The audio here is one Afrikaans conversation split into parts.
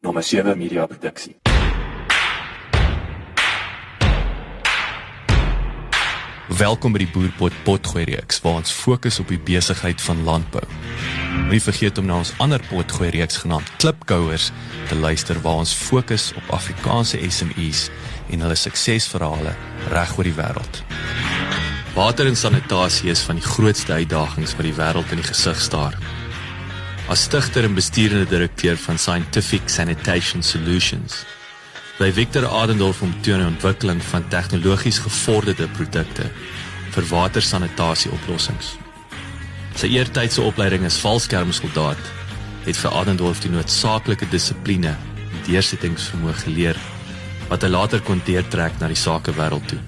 Nommer 7 Media Produksie. Welkom by die Boerpot Potgooi reeks, waar ons fokus op die besigheid van landbou. Moenie vergeet om na ons ander potgooi reeks genaamd Klipkouers te luister, waar ons fokus op Afrikaanse SMEs en hulle suksesverhale reg oor die wêreld. Water en sanitasie is van die grootste uitdagings wat die wêreld in die gesig staar. As stigter en besturende direkteur van Scientific Sanitation Solutions, by Victor Adendorf om toe aan die ontwikkeling van tegnologies gevorderde produkte vir watersanitasie oplossings. Sy eertydse opleiding as valskermsoldaat het vir Adendorf die noodsaaklike dissipline en deursettingsvermoë geleer, wat hy later kon deurtrek na die sakewêreld toe.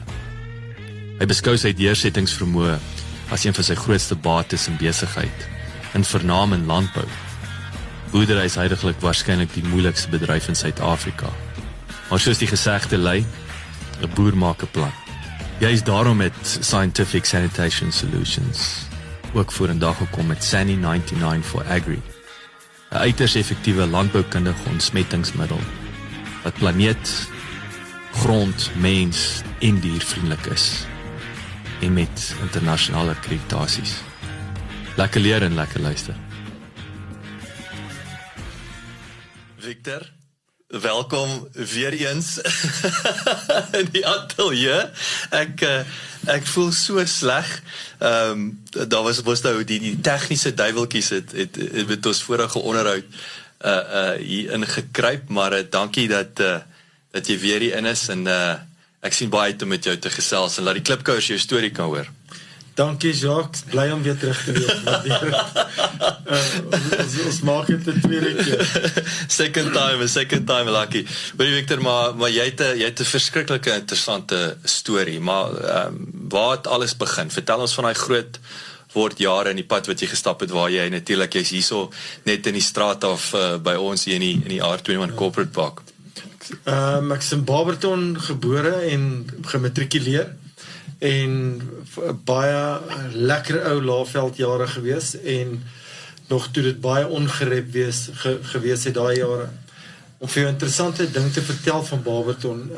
Hy beskou sy deursettingsvermoë as een van sy grootste bates in besigheid, in vernaam in landbou. Boerdery is huidiglik waarskynlik die moeilikste bedryf in Suid-Afrika. Maar soos die gesegde lei, 'n boer maak 'n plan. Jy is daarom met Scientific Sanitation Solutions ook vorendag gekom met Sunny 99 for Agri, 'n uiters effektiewe landboukundige ontsmettingsmiddel wat planeet, grond, mens en diervriendelik is en met internasionale akkreditasies. Lekker leer en lekker luister. Victor, welkom weer eens in die atelier. Ek voel so sleg. Daar was nou die tegniese duiweltjies het met ons vorige onderhoud hier ingekruip, maar dankie dat jy weer hier in is en ek sien baie uit om met jou te gesels en laat die Klipkouers jou storie kan hoor. Dankie Jacques, bly om weer terug te wees. Ons maak het 'n tweede keer. Second time lucky. Hoorie Victor, maar jy het 'n verskriklike interessante storie, maar waar het alles begin? Vertel ons van daai groot word jare in die pad wat jy gestap het, waar jy natuurlik jy's hierso net in die straat af by ons hier in die R21 Corporate Park. Ek is in Barberton gebore en gematrikuleer. En baie lekker ou Laagveld jare gewees en nog toe dit baie ongerep gewees het daai jare. Om vir jou 'n interessante ding te vertel van Barberton,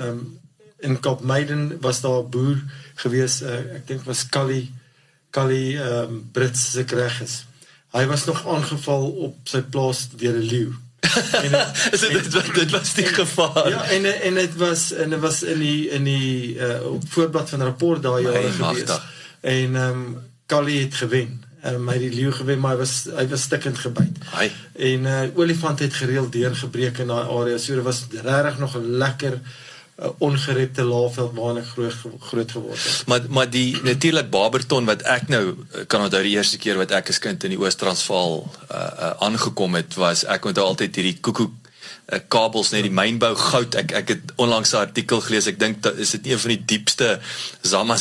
in Kaapmeiden was daar 'n boer gewees, ek dink was Callie Brits as ek reg is. Hy was nog aangeval op sy plaas deur 'n leeu. Dit was die gevaar. Ja, en het was in die op voorblad van 'n rapport daai jare gewees. En Callie het gewen. Hy het die leeu gewen, maar hy was stikkend gebyt. En olifant het gereeld deurgebreek in daai area. So dit was regtig nog 'n lekker ongerepte Laagveld waarin ek groot geword het. Maar die natuurlik Barberton wat ek nou kan onthou die eerste keer wat ek as kind in die Oos-Transvaal aangekom het, was ek onthou altyd hierdie koekoek kabels, net die mynbou goud. Ek het onlangs 'n artikel gelees, ek dink is dit een van die diepste Zama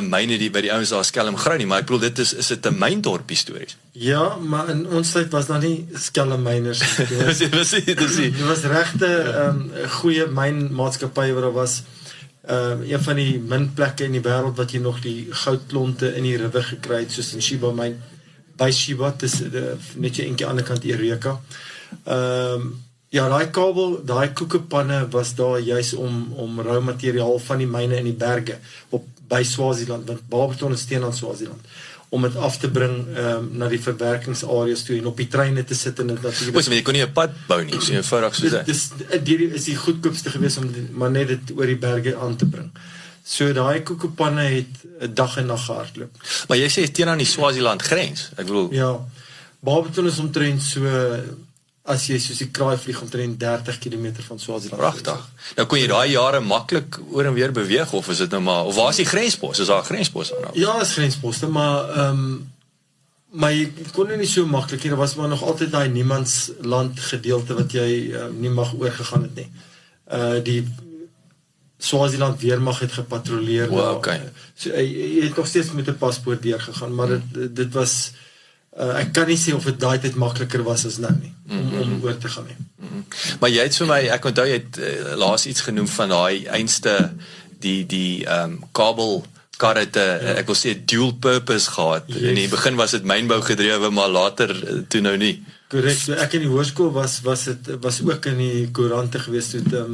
myne die by die ouens daar Skelmgrou nie, maar ek bedoel dit is dit 'n myndorpie stories. Ja, maar in ons tyd was daar nie skelmmyners. Dit was regte goeie mynmaatskappye wat daar was. Een van die min plekke in die wêreld wat jy nog die goudklonte in die rivier gekry het, soos in Sheba myn, by Sheba, dis net jy eentjie ander kant Eureka. Ja, daai koekepanne was daar juis om rou materiaal van die myne in die berge by Swaziland, want Barberton is teenoor Swaziland, om het af te bring na die verwerkingsareas toe en op die treine te sit en dit natuurlik. Jy kon nie 'n pad bou nie, so eenvoudig soos dit. Is die goedkoopste gewees om maar net dit oor die berge aan te bring. So daai koekepanne het 'n dag en nag gehardloop. Maar jy sê teen aan die Swaziland grens. Ek bedoel, ja, Barberton is omtrent so, as jy soos die kraai vlieg omtrent 30 km van Swaziland. Pragtig. Nou kon jy daai jare maklik oor en weer beweeg, of is dit nou maar, of waar is die grenspos? Is daar 'n grenspos nou? Ja, is grensposte, maar jy kon nie so maklik nie. Daar was maar nog altyd daai niemandsland gedeelte wat jy nie mag oorgegaan het nie. Die Swaziland weermag het gepatrolleer. Okay. So jy het nog steeds met 'n paspoort deurgegaan, maar dit was ek kan nie sê of dit daai tyd makliker was as nou nie, om oor te gaan nie. Maar jy het vir my, ek onthou jy het laas iets genoem van daai einste die kabelkar het ek wil sê dual purpose gehad. In die begin was dit mynbou gedrewe, maar later toe nou nie. Korrek, so ek in die hoërskool was ook in die koerante gewees, toe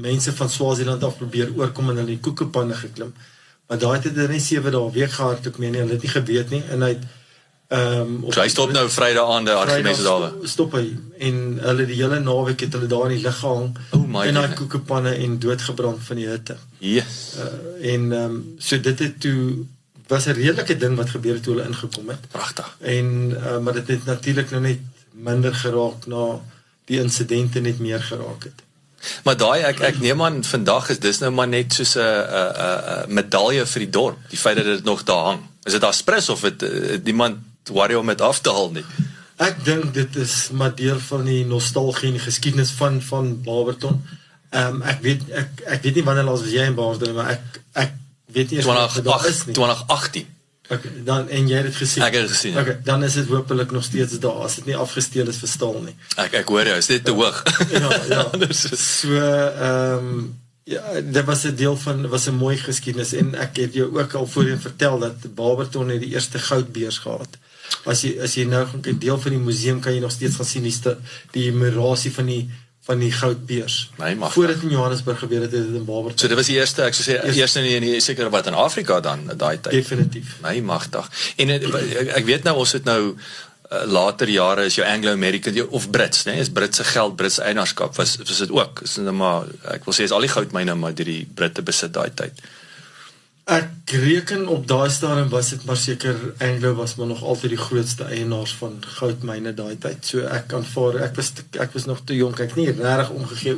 mense van Swaziland af probeer oorkom en hulle die koekepanne geklim. Maar daai het net 7 dae week gehardloop, meen nie, hulle het nie geweet nie, en hy het so hy stop nou Vrydag aan die Archimedes dawe. Stop hy, en hulle die hele naweek het hulle daar in die lug gehang, en daai koekepanne en doodgebrand van die hitte. Yes. So dit het toe, was 'n redelike ding wat gebeur het toe hulle ingekom het. Pragtig. Maar dit het natuurlik nou net minder geraak na die insidente net meer geraak het. Maar daai, ek neem aan, vandag is dis nou maar net soos 'n medalje vir die dorp, die feit dat dit nog daar hang. Is dit daar spres of het niemand worry om dit af te haal nie? Ek dink dit is maar deel van die nostalgie en die geskiedenis van Barberton. Ek weet nie wanneer laas was jy in Barberton, maar ek weet nie eers wat is nie. 2018. Okay, en jy het dit gesien? Ek het dit gesien, ja. Okay, dan is dit hopelik nog steeds daar, as dit nie afgesteel is vir staal nie. Ek hoor jou, is dit te hoog? Ja. So, ja, dit was 'n deel van, was 'n mooi geskiedenis, en ek het jou ook al voorheen vertel, dat Barberton het die eerste goudbeers gehad. As jy nou gaan kyk, deel van die museum kan jy nog steeds gaan sien, die murasie van die goudbeers. Voordat in Johannesburg gebeur het, het dit in Barberton. So dit was die eerste, ek sou sê, eerste nie seker wat in Afrika dan, daai tyd. Definitief. My magtig. En ek weet nou, ons het nou, later jare is jou Anglo-American, of Brits, nee, is Britse geld, Britse eienaarskap, was dit ook, is nou maar, ek wil sê, is al die goudmyne maar deur die Britte besit daai tyd. Ek reken op daai stadium was dit maar seker, Anglo was maar nog altyd die grootste eienaars van goudmyne daai tyd, so ek aanvaar, ek was nog te jonk, ek het nie regtig omgegee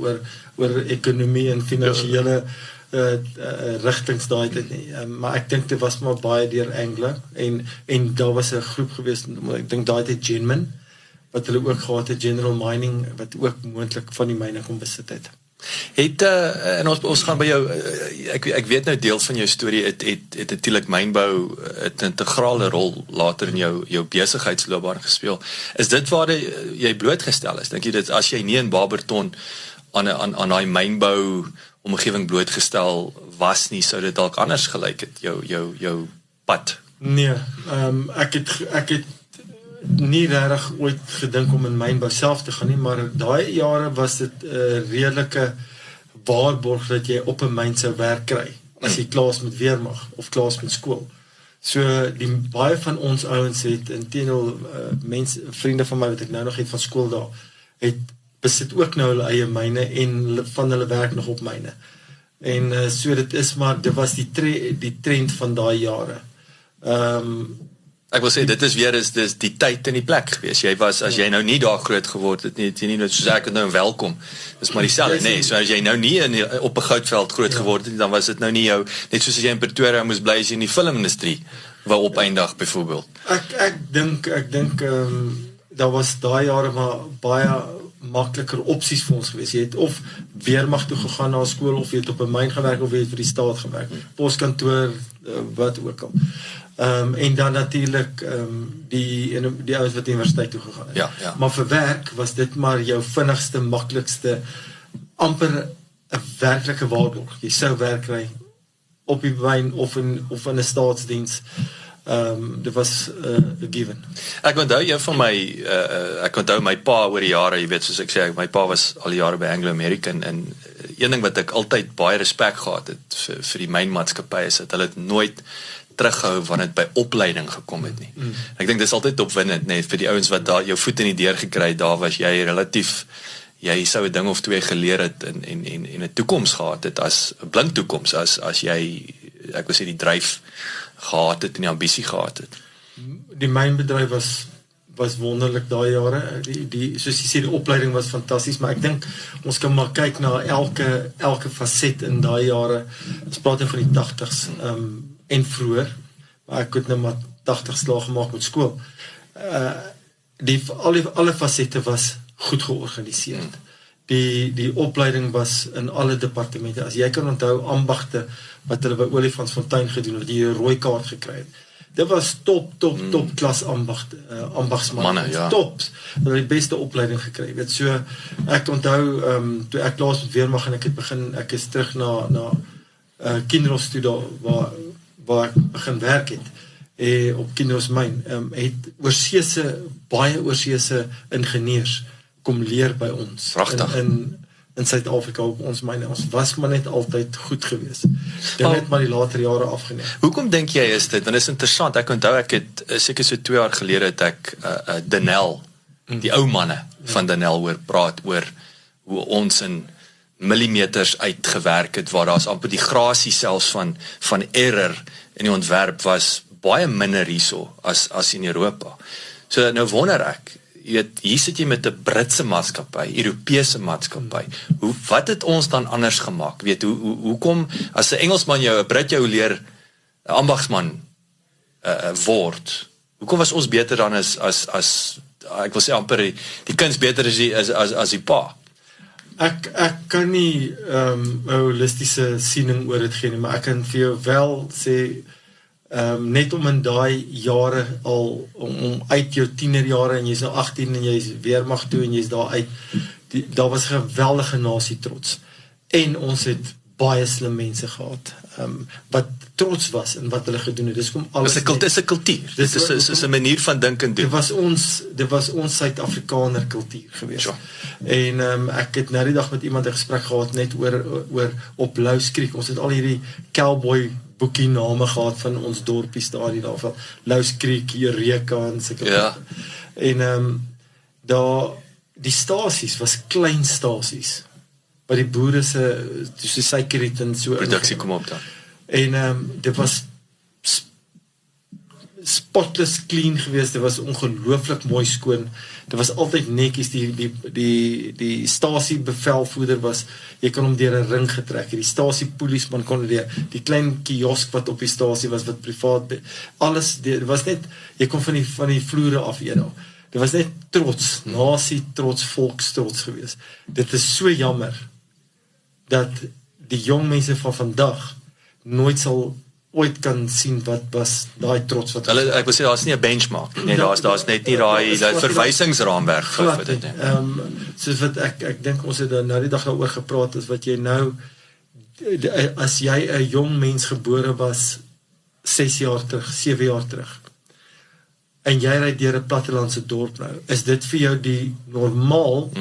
oor ekonomie en finansiële rigtings daai tyd nie, maar ek dink dit was maar baie deur Anglo, en daar was 'n groep gewees, ek dink daai tyd Genman, wat hulle ook gehad het, General Mining, wat ook moontlik van die myne kon besit het. En ons gaan by jou, ek weet nou deel van jou storie, het natuurlik mynbou 'n integrale rol later in jou besigheidsloopbaan gespeel. Is dit waar jy blootgestel is? Dink jy dit, as jy nie in Barberton aan daai mynbou omgewing blootgestel was nie, sou dit dalk anders gelyk het, jou pad? Nee, ek het nie regtig ooit gedink om in mynbou self te gaan nie, maar daai jare was dit 'n redelike waarborg dat jy op 'n myn sou werk kry, as jy klaar is met weermag, of klaar is met skool. So, baie van ons ouens het, inteendeel, vriende van my wat ek nou nog het van skool daar, het besit ook nou hulle eie myne, en van hulle werk nog op myne. En so dit is maar, dit was die trend van daai jare. Ek wil sê, dit is weer dis die tyd en die plek gewees. As jy nou nie daar groot geword het, jy nie soos ek het nou welkom. Dis maar dieselfde, nee. So as jy nou nie op 'n goudveld groot geword het, dan was dit nou nie jou, net soos as jy in Pretoria moes bly as jy in die filmindustrie wou opeindig byvoorbeeld. Ek dink daar was daai jare maar baie makliker opsies vir ons gewees. Jy het of weermag toe gegaan na skool, of jy het op 'n myn gewerk, of jy het vir die staat gewerk. Poskantoor, wat ook al. En dan natuurlik die ouens wat universiteit toe gegaan het. Ja. Maar vir werk was dit maar jou vinnigste, maklikste, amper 'n werklike waarborg. Jy sou werk kry op die myn of in 'n staatsdiens. Dit was a given. Ek onthou een van my, ek onthou my pa oor die jare, jy weet, soos ek sê, my pa was al die jare by Anglo-American, en een ding wat ek altyd baie respek gehad het vir die mynmaatskappy is, dat hulle het nooit terughou wanneer dit by opleiding gekom het nie. Ek dink dis altyd opwindend, net vir die ouens wat daar jou voet in die deur gekry het, daar was jy relatief, jy sou 'n ding of twee geleer het en 'n toekoms gehad het, as 'n blink toekoms, as jy, ek wil sê, die dryf gehad het en die ambisie gehad het. Die mynbedryf was wonderlik daai jare. Soos jy sê, die opleiding was fantasties, maar ek dink ons kan maar kyk na elke facet in daai jare. Ons praat van die 80s en vroeër, maar ek het nou maar 80 slaag gemaak met skool. Alle facette was goed georganiseerd. Die opleiding was in alle departemente. As jy kan onthou ambagte wat hulle by Olifantsfontein gedoen het, die rooi kaart gekry het. Dit was top klas ambagsmanne. Ja. Top. Hulle het die beste opleiding gekry. Weet, so ek onthou toe ek klaar was met weermag en ek is terug na Kinross toe waar ek begin werk het. op Kinross Myn, het baie oorseese ingenieurs kom leer by ons. Pragtig. In Suid-Afrika op ons myne. Ons was maar net altyd goed gewees. Dit het maar die later jare afgeneem. Hoekom dink jy is dit? Want dit is interessant. Ek onthou ek het seker so 2 jaar gelede het ek Denel, die ou manne van Denel hoor praat oor hoe ons in millimeters uitgewerk het, waar daar's amper die grasie selfs van error in die ontwerp was baie minder hierso as in Europa. So nou wonder ek, jy weet, hier sit jy met 'n Britse maatskappy, Europese maatskappy. Wat het ons dan anders gemaak? Weet, hoekom as 'n Engelsman jou, 'n Brit jou leer 'n ambagsman word? Hoekom was ons beter dan as ek wil sê amper die kind beter as die pa? Ek kan nie 'n holistiese siening oor dit gee nie, maar ek kan vir jou wel sê net om in daai jare al om uit jou tienerjare en jy's nou 18 en jy's weermag toe en jy's daar uit, daar was geweldige nasie trots en ons het baie slim mense gehad wat trots was in wat hulle gedoen het. Dis kom alles. Dis 'n kultuur. Dit is 'n manier van dink en doen. Dit was ons Suid-Afrikaner kultuur gewees. Ja. En ek het nou die dag met iemand 'n gesprek gehad net oor op Louws Creek. Ons het al hierdie cowboy boekie name gehad van ons dorpies daar van Louws Creek, Eureka en sulke. Ja. En daar die stasies was klein stasies. By die boere se suikerriet en so produksie kom op dan. En dit was spotless clean geweest, dit was ongelooflik mooi skoon. Dit was altyd netjies, die stasie bevelvoerder was, jy kan hom deur 'n ring getrek, die stasie polisieman kon deur die klein kiosk wat op die stasie was wat privaat alles, dit was net jy kon van die vloere af eet al. Dit was net trots, nasie trots, volkstrots geweest. Dit is so jammer dat die jong mense van vandag nooit sal ooit kan sien wat was daai trots wat hulle, ek wil sê daar's nie 'n benchmark nie, daar's net nie daai verwysingsraamwerk vir dit nie. Soos wat ek dink ons het nou die dag daaroor gepraat, is wat jy nou as jy 'n jong mens gebore was 6 jaar terug, 7 jaar terug en jy ry deur 'n plattelandse dorp nou, is dit vir jou die normaal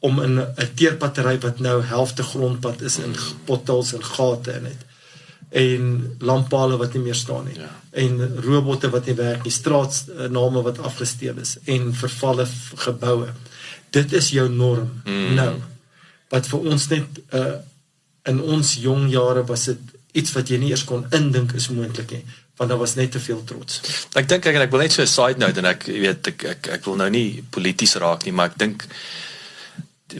om in 'n teerpattery wat nou helfte grondpad is in potholes en gate in het en lamppale wat nie meer staan nie en robotte wat nie werk nie, straatname wat afgesteel is en vervalle geboue. Dit is jou norm nou. Wat vir ons net in ons jong jare was dit iets wat jy nie eers kon indink is moontlik nie, want daar was net te veel trots. Ek dink ek wil net so 'n side note en ek wil nou nie polities raak nie, maar ek dink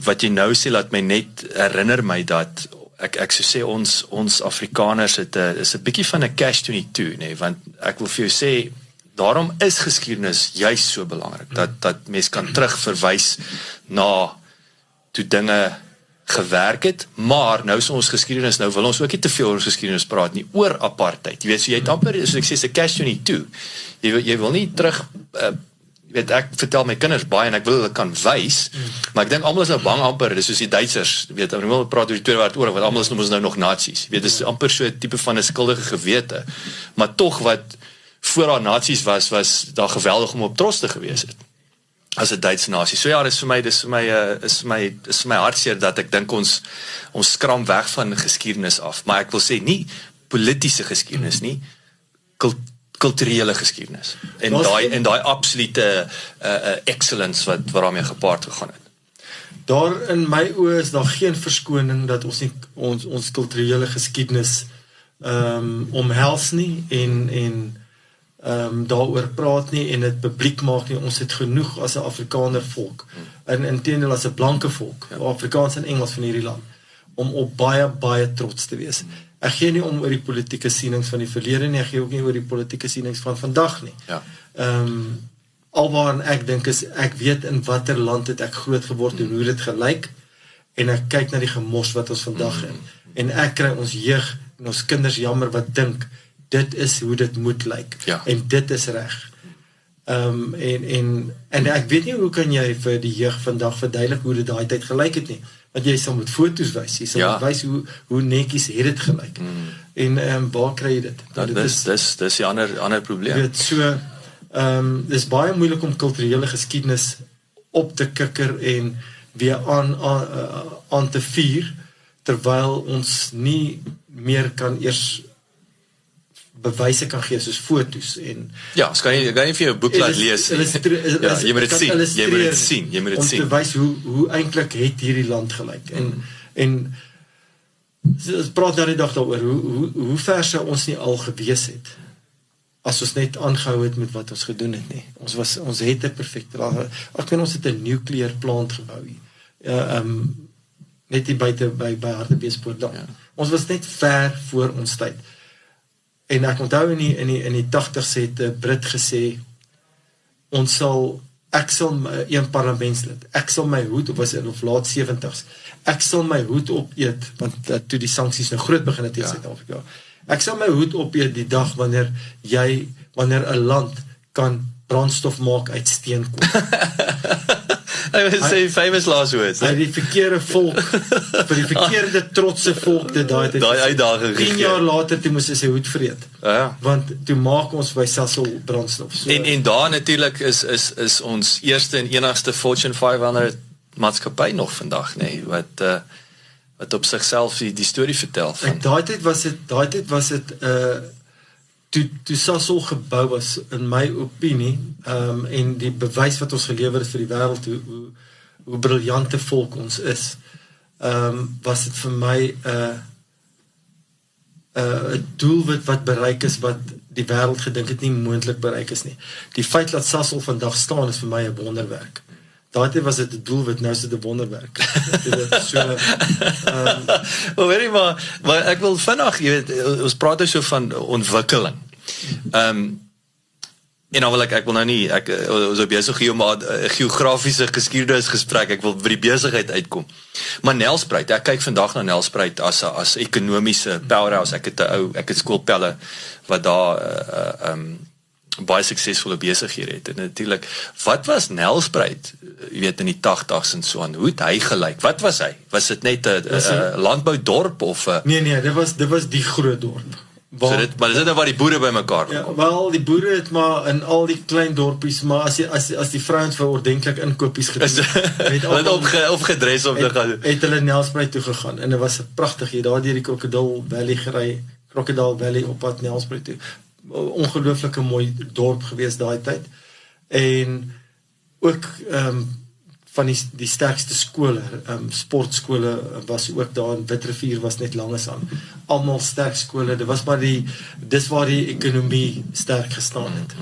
wat jy nou sê laat my net herinner my dat ek sou sê ons Afrikaners is 'n bietjie van 'n catch-22, nee, want ek wil vir jou sê daarom is geskiedenis juist so belangrik dat mens kan terugverwys na toe dinge gewerk het, maar nou is ons geskiedenis, nou wil ons ook nie te veel oor geskiedenis praat nie, oor apartheid. Jy weet, so jy het amper, soos ek sê, 'n catch-22. Jy wil nie terug jy weet, ek vertel my kinders baie en ek wil hulle kan wys, maar ek dink almal is nou bang amper, dis soos die Duitsers, jy weet, ons praat oor die Tweede Wêreldoorlog, want almal is noem ons nou nog nazi's, jy weet, dis amper so 'n tipe van 'n skuldige gewete, maar tog wat voor daar nazi's was daar geweldig om op trots te gewees het, as 'n Duitse nasie. So ja, dis vir my hartseer dat ek dink ons skram weg van geskiedenis af, maar ek wil sê nie politiese geskiedenis nie, kulturele geskiedenis en daai absolute excellence wat daarmee gepaard gegaan het. Daar in my oë is daar geen verskoning dat ons nie ons kulturele geskiedenis omhels nie en daaroor praat nie en dit publiek maak nie. Ons het genoeg as 'n Afrikaner volk en inteendeel as 'n blanke volk, Afrikaans en Engels van hierdie land, om op baie trots te wees. Ek gee nie om oor die politieke sienings van die verlede nie, ek gee ook nie oor die politieke sienings van vandag nie. Ja. Alwaarin ek dink is, ek weet in watter land het ek groot geword en hoe dit gelyk, en ek kyk na die gemors wat ons vandag het, en ek kry ons jeug en ons kinders jammer wat dink, dit is hoe dit moet lyk, en dit is reg. En ek weet nie hoe kan jy vir die jeug vandag verduidelik hoe dit daai tyd gelyk het nie. Want jy sal met foto's wys, jy sal wys hoe netjies het dit gelyk. En waar kry jy dit? Dis die ander probleem. Weet, so, dis baie moeilik om kulturele geskiedenis op te kikker en weer aan te vier, terwyl ons nie meer kan eers bewyse kan gee soos foto's en kan jy vir jou boek laat lees. Jy moet dit sien, jy moet dit sien. Om te wys hoe eintlik het hierdie land gelyk. En ons praat nou die dag daaroor, hoe ver sou ons nie al gewees het as ons net aangehou het met wat ons gedoen het nie. Ons het 'n perfekte ek weet ons het 'n nuclear plant gebou hier. Net hier buite by Hartbeespoort. Ons was net ver voor ons tyd. En ek onthou in die 80s het 'n Brit gesê, ek sal een parlementslid, ek sal my hoed, of laat 70s, ek sal my hoed opeet, want toe die sanksies nou groot begin het in Suid-Afrika, ek sal my hoed opeet die dag wanneer 'n land kan brandstof maak uit steenkool. Hy was sy famous last words. Hy die verkeerde volk, vir die verkeerde trotse volk dit daai uitdaging 10 jaar later toe moes hy sy hoed vreet. Want toe maak ons by Sasol brandstof. So, en daar natuurlik is ons eerste en enigste Fortune 500 maatskappy nog vandag, nee, wat op sigself die storie vertel van. Daai tyd was dit toe Sasol gebou was, in my opinie, en die bewys wat ons gelewer het vir die wêreld, hoe briljante volk ons is, was dit vir my 'n doelwit wat bereik is, wat die wêreld gedink het nie moontlik bereik is nie. Die feit dat Sasol vandag staan is vir my 'n wonderwerk. Daai was dit 'n doelwit, nou is dit 'n wonderwerk. Weet jy maar ek wil vinnig, jy weet, ons praat so van ontwikkeling. En dan wil ek wil nou nie, ons is besig hier om 'n geografiese geskiedenisgesprek, ek wil by die besigheid uitkom. Maar Nelspruit, ek kyk vandag na Nelspruit as ekonomiese powerhouse. Ek het skoolpelle wat daar baie suksesvolle besighede het. En natuurlik, wat was Nelspruit, jy weet, in die 80s en so aan, hoe het hy gelyk? Wat was hy? Was dit net 'n landboudorp of? Nee, dit was die groot dorp. Maar dis nou waar die boere by mekaar kom. Ja, wel, die boere het maar in al die klein dorpies, maar as die vrouens vir ordentlik inkopies gedoen het opgedres om te gaan. Het hulle Nelspruit toe gegaan, en dit was pragtig, jy daar deur die Crocodile Valley gery, Crocodile Valley op pad Nelspruit toe. Ongelooflike mooi dorp gewees daai tyd. En ook van die sterkste skole, sportskole was ook daar, in Witrifuur was net langs aan. Almal sterk skole, dit was maar dis waar die ekonomie sterk gestaan het.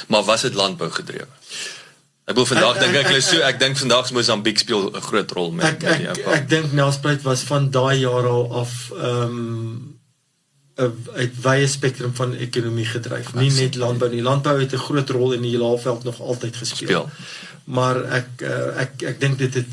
Maar was dit landbou gedrewe? Ek wil vandag ek dink vandag Mosambiek speel 'n groot rol met ek dink Nelspruit was van daai jaar al af uit wye spektrum van ekonomie gedryf, nie net landbou nie. Landbou het 'n groot rol in die Heelaalveld nog altyd gespeel. Maar ek dink dit het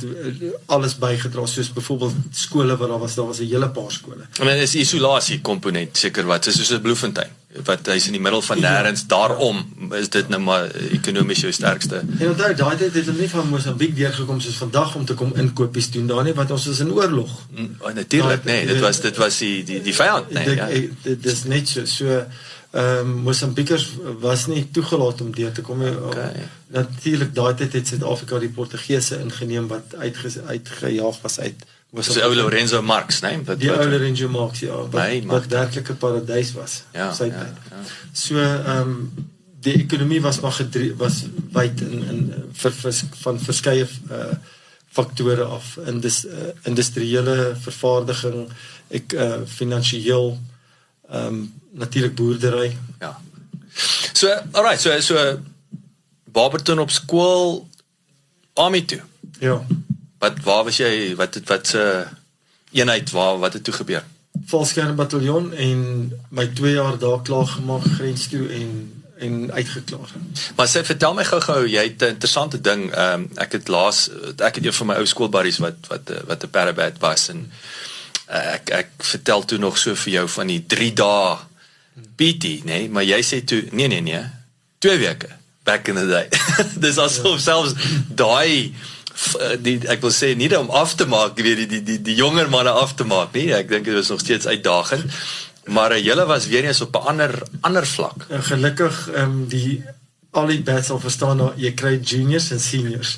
alles bygedra, soos byvoorbeeld skole wat daar was 'n hele paar skole. I mean, is isolasie komponent seker wat, soos 'n Bloemfontein, wat hy's in die middel van nêrens, daarom is dit nou maar ekonomies jou sterkste. En onthou, daai tyd het hulle nie van Mosambiek deurgekom soos vandag om te kom inkopies doen daar nie, want ons is in oorlog. Natuurlik, nee, dit was die vyand, nee. Dit is net so Mosambiekers was nie toegelaat om deur te kom. Natuurlik, daai tyd het Suid-Afrika die Portugese ingeneem wat uitgejaag was uit Mosambiek. Die ou Lourenço Marques, nee? Die ou Lourenço Marques, ja, wat werklik 'n paradys was. Sy tyd. So, die ekonomie was maar was wyd van verskeie faktore af, industriële vervaardiging, finansiëel, natuurlik boerdery. Ja. So, alright, so Barberton op skool, army toe. Ja. Waar was jy, wat eenheid, wat het toe gebeur? Valskerne bataljon, en my 2 jaar daar klaar gemaak, grens toe, en uitgeklaar. Maar vertel my gou, jy het 'n interessante ding, ek het een van my ou skoolbuddies wat 'n parabat was, en ek vertel toe nog so vir jou van die 3 dae PT, nee, maar jy sê toe, nee, 2 weke. back in the day. Dis asof selfs daai ek wil sê nie om af te maak, weer die jonger manne af te maak nie. Ek dink dit was nog steeds uitdagend, maar julle was weer eens op 'n ander vlak. En gelukkig al die bats sal verstaan dat jy kry juniors en seniors.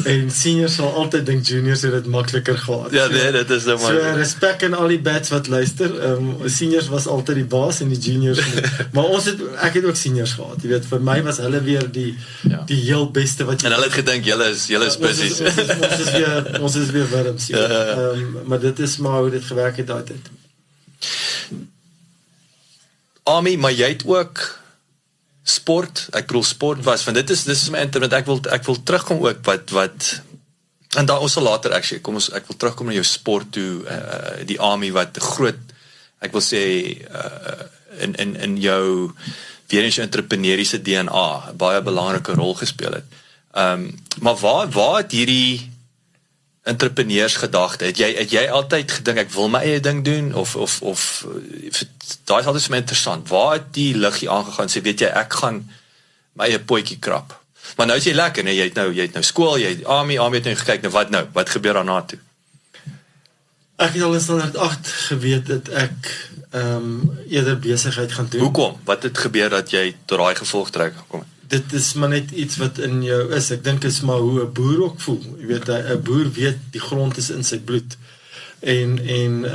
En seniors sal altyd dink juniors het dit makliker gehad. Ja, nee, dit is nou maar. So respek aan al die bats wat luister. Seniors was altyd die baas en die juniors nie. Maar ek het ook seniors gehad. Jy weet, vir my was hulle weer die heel beste wat jy. En hulle het gedink julle is busies. Ons is weer wurms. Maar dit is maar hoe dit gewerk het daai tyd. Ami, maar jy het ook sport, ek bedoel sport was, want dit is my internet, ek wil terugkom ook wat en daar ons sal later actually, ek wil terugkom na jou sport toe, die Ami wat groot, ek wil sê, in jou, weer eens jou entrepreneuriese DNA, baie belangrike rol gespeel het. Maar waar het hierdie entrepreneursgedagte, het jy altyd gedink, ek wil my eie ding doen, of daar is altyd so interessant, waar het die liggie aangegaan, sê, weet jy, ek gaan my eie potjie krap, maar nou is jy lekker, nee, jy het nou skool, jy het Ami het nou gekyk, nou wat gebeur daarna toe? Ek het al in standaard 8 geweet dat ek eerder besigheid gaan doen. Hoekom? Wat het gebeur dat jy tot daai gevolgtrek gekom het? Dit is maar net iets wat in jou is. Ek dink is maar hoe 'n boer ook voel. Jy weet, 'n boer weet die grond is in sy bloed. En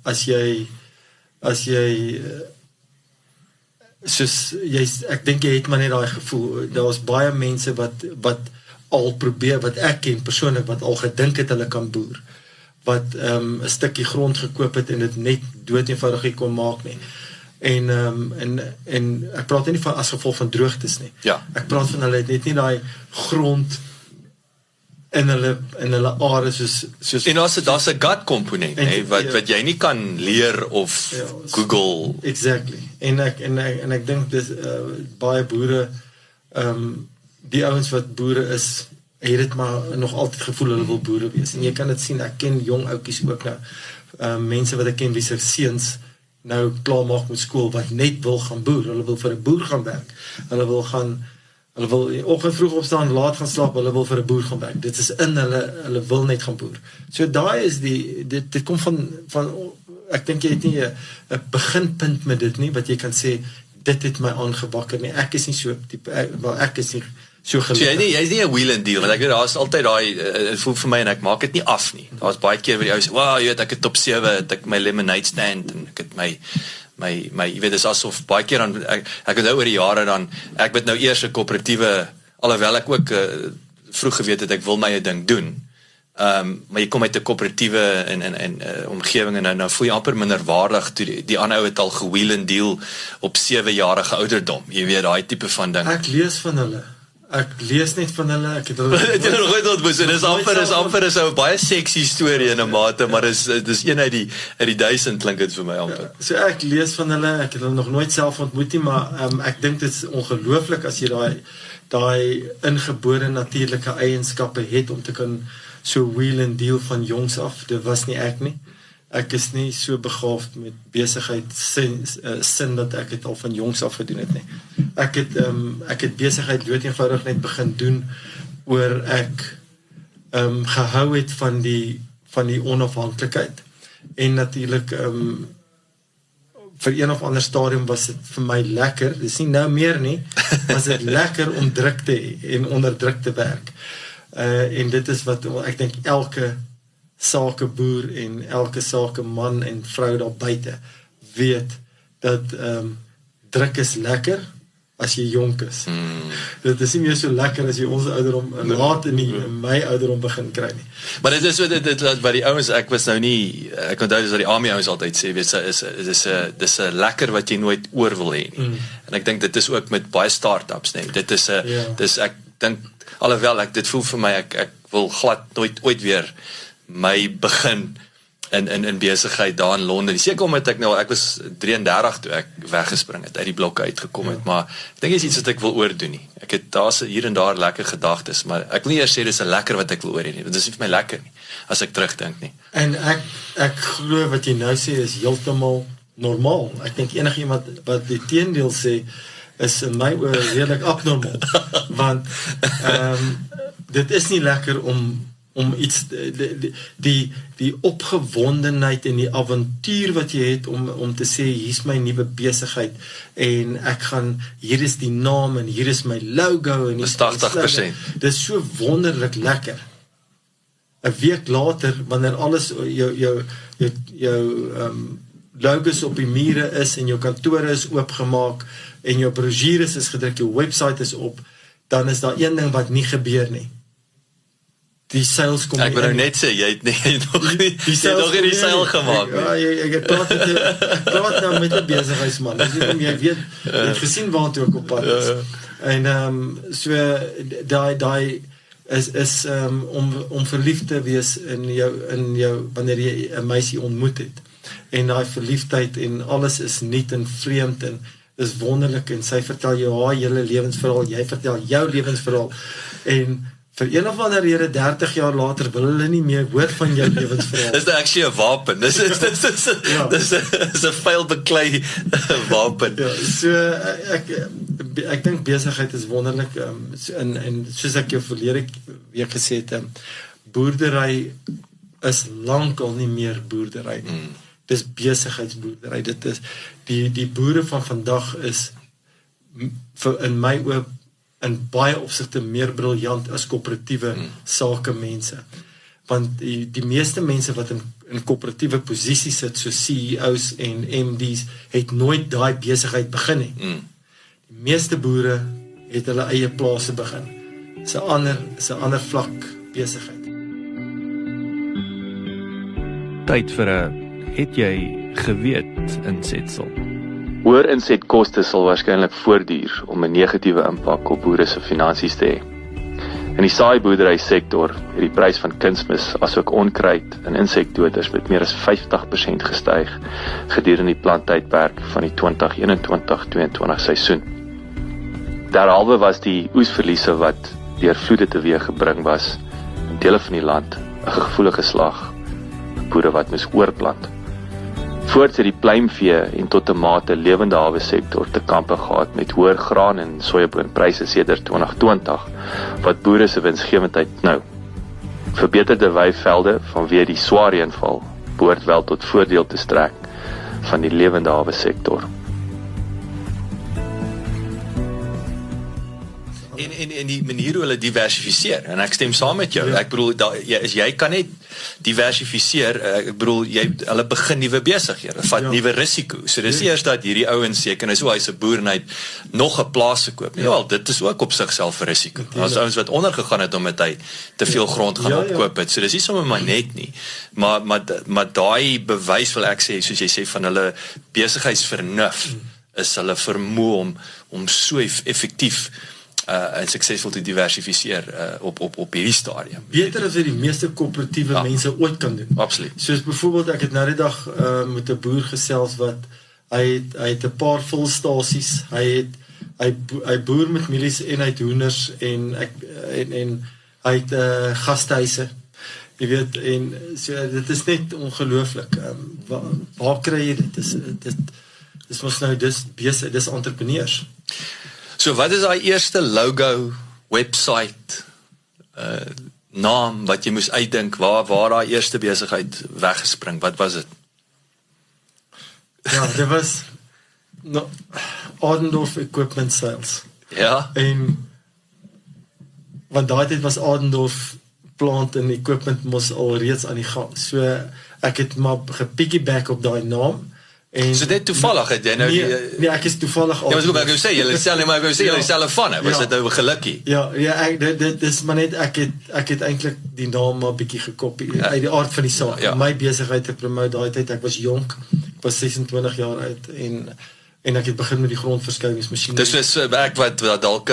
as jy soos ek dink jy het maar net daai gevoel. Daar's baie mense wat al probeer, wat ek ken persoonlik, wat al gedink het hulle kan boer. Wat 'n stukkie grond gekoop het en dit net dood eenvoudig nie kon maak nie. En ek praat nie van as gevolg van droogtes nie. Ja. Ek praat van hulle het net nie daai grond in hulle are soos en daar's 'n gut komponent, wat jy nie kan leer of Google. Exactly. En ek dink dis baie boere, die ouens wat boere is, het dit maar nog altyd gevoel hulle wil boere wees. En jy kan dit sien, ek ken jong ouetjies ook nou, mense wat ek ken wie se seuns nou klaar maak met skool, wat net wil gaan boer, hulle wil vir 'n boer gaan werk, hulle wil oggend vroeg opstaan, laat gaan slaap, hulle wil vir 'n boer gaan werk, dit is in hulle wil net gaan boer. So daai is dit kom van ek dink jy het nie 'n beginpunt met dit nie, wat jy kan sê, dit het my aangewakker nie, ek is nie so tipe, ek is nie so gelukkig. So jy's nie 'n wheel and deal, want ek weet daar's altyd daai, het voel vir my en ek maak dit nie af nie. Daar's baie keer waar jy sê, "Wow, jy weet ek het top 7, het ek my lemonade stand en ek het my jy weet dis asof baie keer dan ek het nou oor die jare dan ek het nou eers 'n koöperatiewe, alhoewel ek ook vroeg geweet het ek wil my eie ding doen. Maar jy kom uit 'n koöperatiewe en omgewing en nou voel jy amper minderwaardig toe die ander ou het al gewheel and deal op 7-jarige ouderdom. Jy weet daai tipe van ding. Ek lees van hulle. Ek lees net van hulle, ek het hulle het jy nog nooit ontmoet, so dis amper is 'n baie sexy storie in 'n mate, maar dis een uit die 1000 klink dit vir my amper. Ja, so ek lees van hulle, ek het hulle nog nooit self ontmoet nie, maar ek dink dit is ongelooflik as jy daai ingebore natuurlike eienskappe het om te kan so wheel and deal van jongs af. Dit was nie ek nie. Ek is nie so begaafd met besigheid sin dat ek het al van jongs af gedoen het nie. Ek het besigheid dood eenvoudig net begin doen oor ek gehou het van die onafhanklikheid. En natuurlik vir een of ander stadium was dit vir my lekker, dis nie nou meer nie, was dit lekker om druk te hê en onder druk te werk. En dit is wat ek dink elke sakeboer en elke sakeman en vrou daar buite weet dat druk is lekker as jy jonk is. Dit is nie meer so lekker as jy ons ouderdom laat in my ouderdom begin kry nie. Maar dit is so dit wat die ouens, ek onthou dis wat die Ami ouens altyd sê, weet dis 'n lekker wat jy nooit oor wil hê nie. En ek dink dit is ook met baie start-ups nie. Dit is dis ek dink alhoewel dit voel vir my ek wil glad nooit ooit weer my begin in besigheid daar in Londen. Seker omdat ek was 33 toe ek weggespring het, uit die blokke uitgekom het, maar ek dink is iets wat ek wil oordoen nie. Ek het daar's hier en daar lekker gedagtes, maar ek wil nie eers sê dis 'n lekker wat ek wil oor hê nie. Dit is nie vir my lekker nie, as ek terugdink nie. En ek glo wat jy nou sê is heeltemal normaal. Ek dink enigiemand wat die teendeel sê, is in my oor redelik abnormaal, want dit is nie lekker om iets, die opgewondenheid en die avontuur wat jy het om te sê, hier is my nuwe besigheid en hier is die naam en hier is my logo en dis 80%. Dit is so wonderlik lekker. 'n week later, wanneer alles jou logos op die mure is en jou kantore is oopgemaak en jou brochures is gedruk, jou website is op, dan is daar een ding wat nie gebeur nie. Die sales kom ek wil nou net sê, jy het nog nie die seil gemaak nie. Ek praat nou met 'n besigheidsman, dus jy weet, jy het gesien waartoe ek op pad is. En so, daai is om verliefd te wees in jou, wanneer jy 'n meisie ontmoet het. En daai verliefdheid en alles is nuut en vreemd en is wonderlik en sy vertel jou haar hele lewensverhaal, jy vertel jou lewensverhaal en vir een of ander rede 30 jaar later wil hulle nie meer hoor van jou lewensverhaal. Dis actually 'n wapen. Dis 'n vuil beklei wapen. Ja, so ek dink besigheid is wonderlik en soos ek jou verlede week gesê het, boerdery is lankal nie meer boerdery nie. Dis besigheidsboerdery. Dit is die boere van vandag is in my oop in baie opsigte meer briljant as koöperatiewe sakemense. Want die meeste mense wat in koöperatiewe posisies sit, so CEO's en MD's, het nooit daai besigheid begin nie. Die meeste boere het hulle eie plase begin. Dis 'n ander vlak besigheid. Tyd vir 'n het jy geweet insetsel. Hoër insetkoste sal waarskynlik voortduur om 'n negatiewe impak op boere se finansies te hê. In die saaiboerdery sektor het die prys van kunsmis asook onkruid en insekdoders met meer as 50% gestyg gedurende die planttydperk van die 2021-22 seisoen. Derhalwe was die oesverliese wat deur vloede teweeggebring was in dele van die land 'n gevoelige slag vir boere wat moes oorplant. Voorts het die pluimvee en tot 'n mate lewende hawe sektor te kampe gehad met hoër graan en sojaboonpryse sedert 2020 wat boere se winsgewendheid knou. Verbeterde weivelde vanweë die swaar reënval behoort wel tot voordeel te strek van die lewende hawe sektor. En die manier hoe hulle diversifiseer, en ek stem saam met jou, ek bedoel, jy kan net diversifiseer, ek bedoel, hulle begin nuwe besighede, vat nuwe risiko, so dis eers dat hierdie ouens seker, hy's 'n boer en hy het nog 'n plaas gekoop, wel, dit is ook op sigself 'n risiko, as ouens wat ondergegaan het omdat hy te veel grond gaan opkoop het, so dis nie sommer maar net nie, maar daai bewys wil ek sê, soos jy sê, van hulle besigheidsvernuf, is hulle vermoë om so effektief en suksesvol te diversifiseer op hierdie stadium. Beter as wat die meeste koöperatiewe mense ooit kan doen. Absoluut. Soos byvoorbeeld, ek het nou die dag met 'n boer gesels wat hy het 'n paar volstasies, hy boer met mielies en hy het hoenders en hy het gasthuise. Jy weet, en so dit is net ongelooflik. Waar kry jy dit? Dis mos nou dis entrepreneurs. So wat is daai eerste logo, website, naam wat jy moes uitdink, waar daai eerste besigheid weggespring, wat was dit? Ja, dit was Adendorf Equipment Sales. Ja? En want daai tyd was Adendorf plant en equipment mos al reeds aan die gang. So ek het maar gepiggyback op daai naam. En so dit toevallig het jy nou nee, ek is toevallig al. Ja, maar ek wou sê julle stel maar ek wou sê julle self van, was dit nou gelukkie? Ja, dit is maar net ek het eintlik die naam maar bietjie gekopie uit die aard van die saak. My besigheid te promote daai tyd, ek was jonk, ek was 26 jaar oud en ek het begin met die grondverskouingsmasjiene. Dis soos ek wat dalk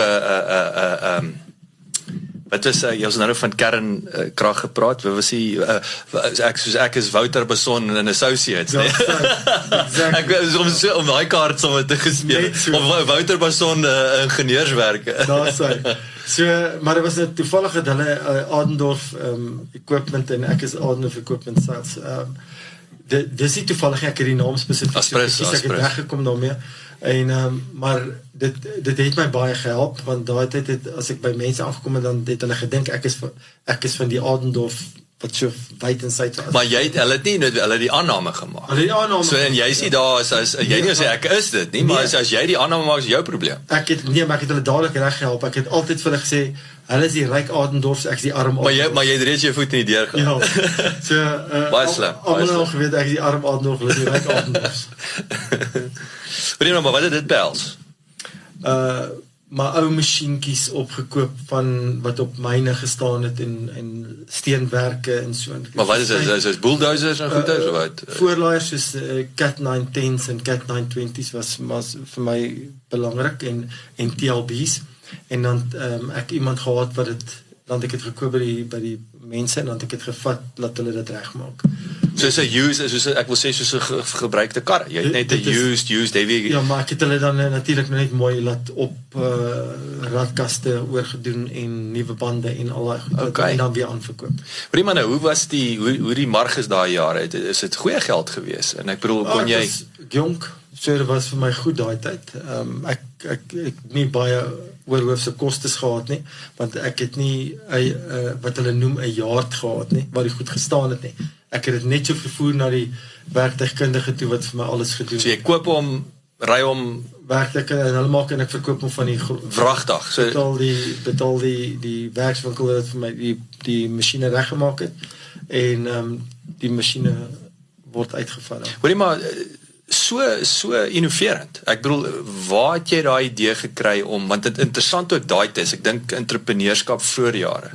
wat is, jy was nou van kernkrag gepraat, wat was die, ek is Wouter Besson en Associates, nee? Ek is om die kaart sommer te gespeel, of Wouter Besson ingenieurswerke. Daar sy. So, maar dit was net toevallig dat hulle Adendorf Equipment en ek is Adendorf Equipment Sales. dis nie toevallig ek het die naam spesifiek ek het weggekom daarmee en maar dit het my baie gehelp want daai tyd as ek by mense aangekom het dan het hulle gedink ek is van die Adendorf wat so wyd en suid was. Maar hulle het die aanname gemaak. Hulle die aanname. So en jy sien daar as jy nie sê ek is dit nie, maar as jy die aanname maak is jou probleem. Maar ek het hulle dadelik reg gehelp. Ek het altyd vir hulle gesê hulle is die ryk Adendorfs, ek is die arm Adendorf. Maar jy het reeds jou voet in die deur gehad. Ja. So baie slim. Almal het geweet ek is die arm Adendorf, hulle is die ryk Adendorfs. Maar wat het dit behels? Maar ou masjienkies opgekoop van wat op myne gestaan het en steenwerke en so. Maar wat is dit? Is bulldozers en goeders of wat? Voorlaaiers soos Cat 910s en Cat 920s was vir my belangrik en TLB's en dan ek iemand gehad wat dit dan ek het gekoop by die mense en dan ek het gevat laat hulle dit regmaak. Soos 'n used, ek wil sê soos 'n gebruikte kar. Jy het net 'n used heavy. Ja, maar ek het hulle dan natuurlik net mooi laat op radkaste oorgedoen en nuwe bande en al daai en dan weer aanverkoop. Maar nou, hoe was hoe die marges daai jare? Is dit goeie geld gewees? En ek bedoel kon jy jonk, so dit was vir my goed daai tyd. Ek nie baie oorhoofse kostes gehad nie, want ek het nie wat hulle noem 'n yard gehad nie, waar die goed gestaan het nie. Ek het dit net so vervoer na die werktuigkundige toe wat vir my alles gedoen het. So jy koop hom, ry hom werktuig en hulle maak en ek verkoop hom van die vragdag. So betaal die werkswinkel wat vir my die masjiene reggemaak het en die masjiene word uitgevat. Hoorie maar so innoverend. Ek bedoel, waar het jy daai idee gekry om, want dit interessant ook daai tyd, ek dink entrepreneurskap vroeë jare.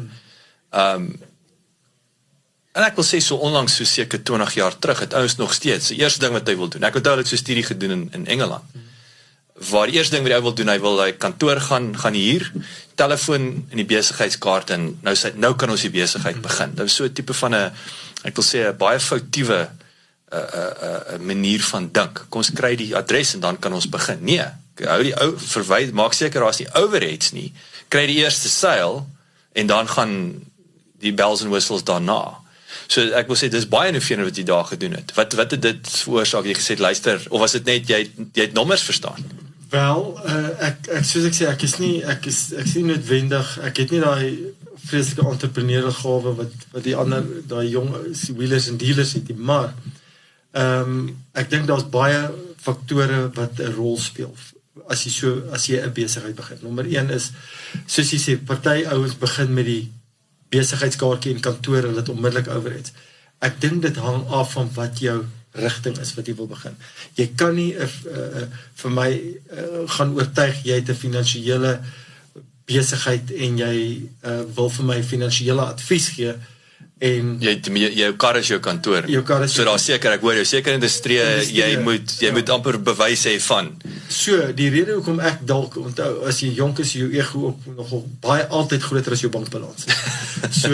En ek wil sê so onlangs so seker 20 jaar terug, het ouens nog steeds, die eerste ding wat hy wil doen, ek onthou het so studie gedoen in Engeland, waar die eerste ding wat hy wil doen, hy wil hy kantoor gaan hier, telefoon in die besigheidskaart en nou kan ons die besigheid begin. Dit was so 'n tipe van ek wil sê 'n baie foutiewe manier van dink. Kom ons kry die adres en dan kan ons begin. Nee, hou die maak seker daar is nie overheads nie. Kry die eerste sale en dan gaan die bells and whistles daarna. So ek wil sê dis baie innoverend wat jy daar gedoen het. Wat het dit veroorsaak? Jy gesê luister of was dit net jy het nommers verstaan? Wel, ek soos ek sê ek is nie noodwendig, ek het nie daai vreeslike entrepreneuriële gawe wat die ander daai jong wheelers en dealers het nie, maar ek dink daar's baie faktore wat 'n rol speel as jy 'n besigheid begin. Nommer 1 is soos jy sê, party ouens begin met die besigheidskaartjie en kantoor, hulle het onmiddellik overheads. Ek dink dit hang af van wat jou rigting is wat jy wil begin. Jy kan nie vir my gaan oortuig jy het 'n finansiële besigheid en jy wil vir my finansiële advies gee en jou kar is jou kantoor. So daar seker ek hoor jou seker industrie jy moet amper bewys hê van. So die rede hoekom ek dalk onthou as jy jonk is jou ego ook nogal baie altyd groter as jou bankbalans. So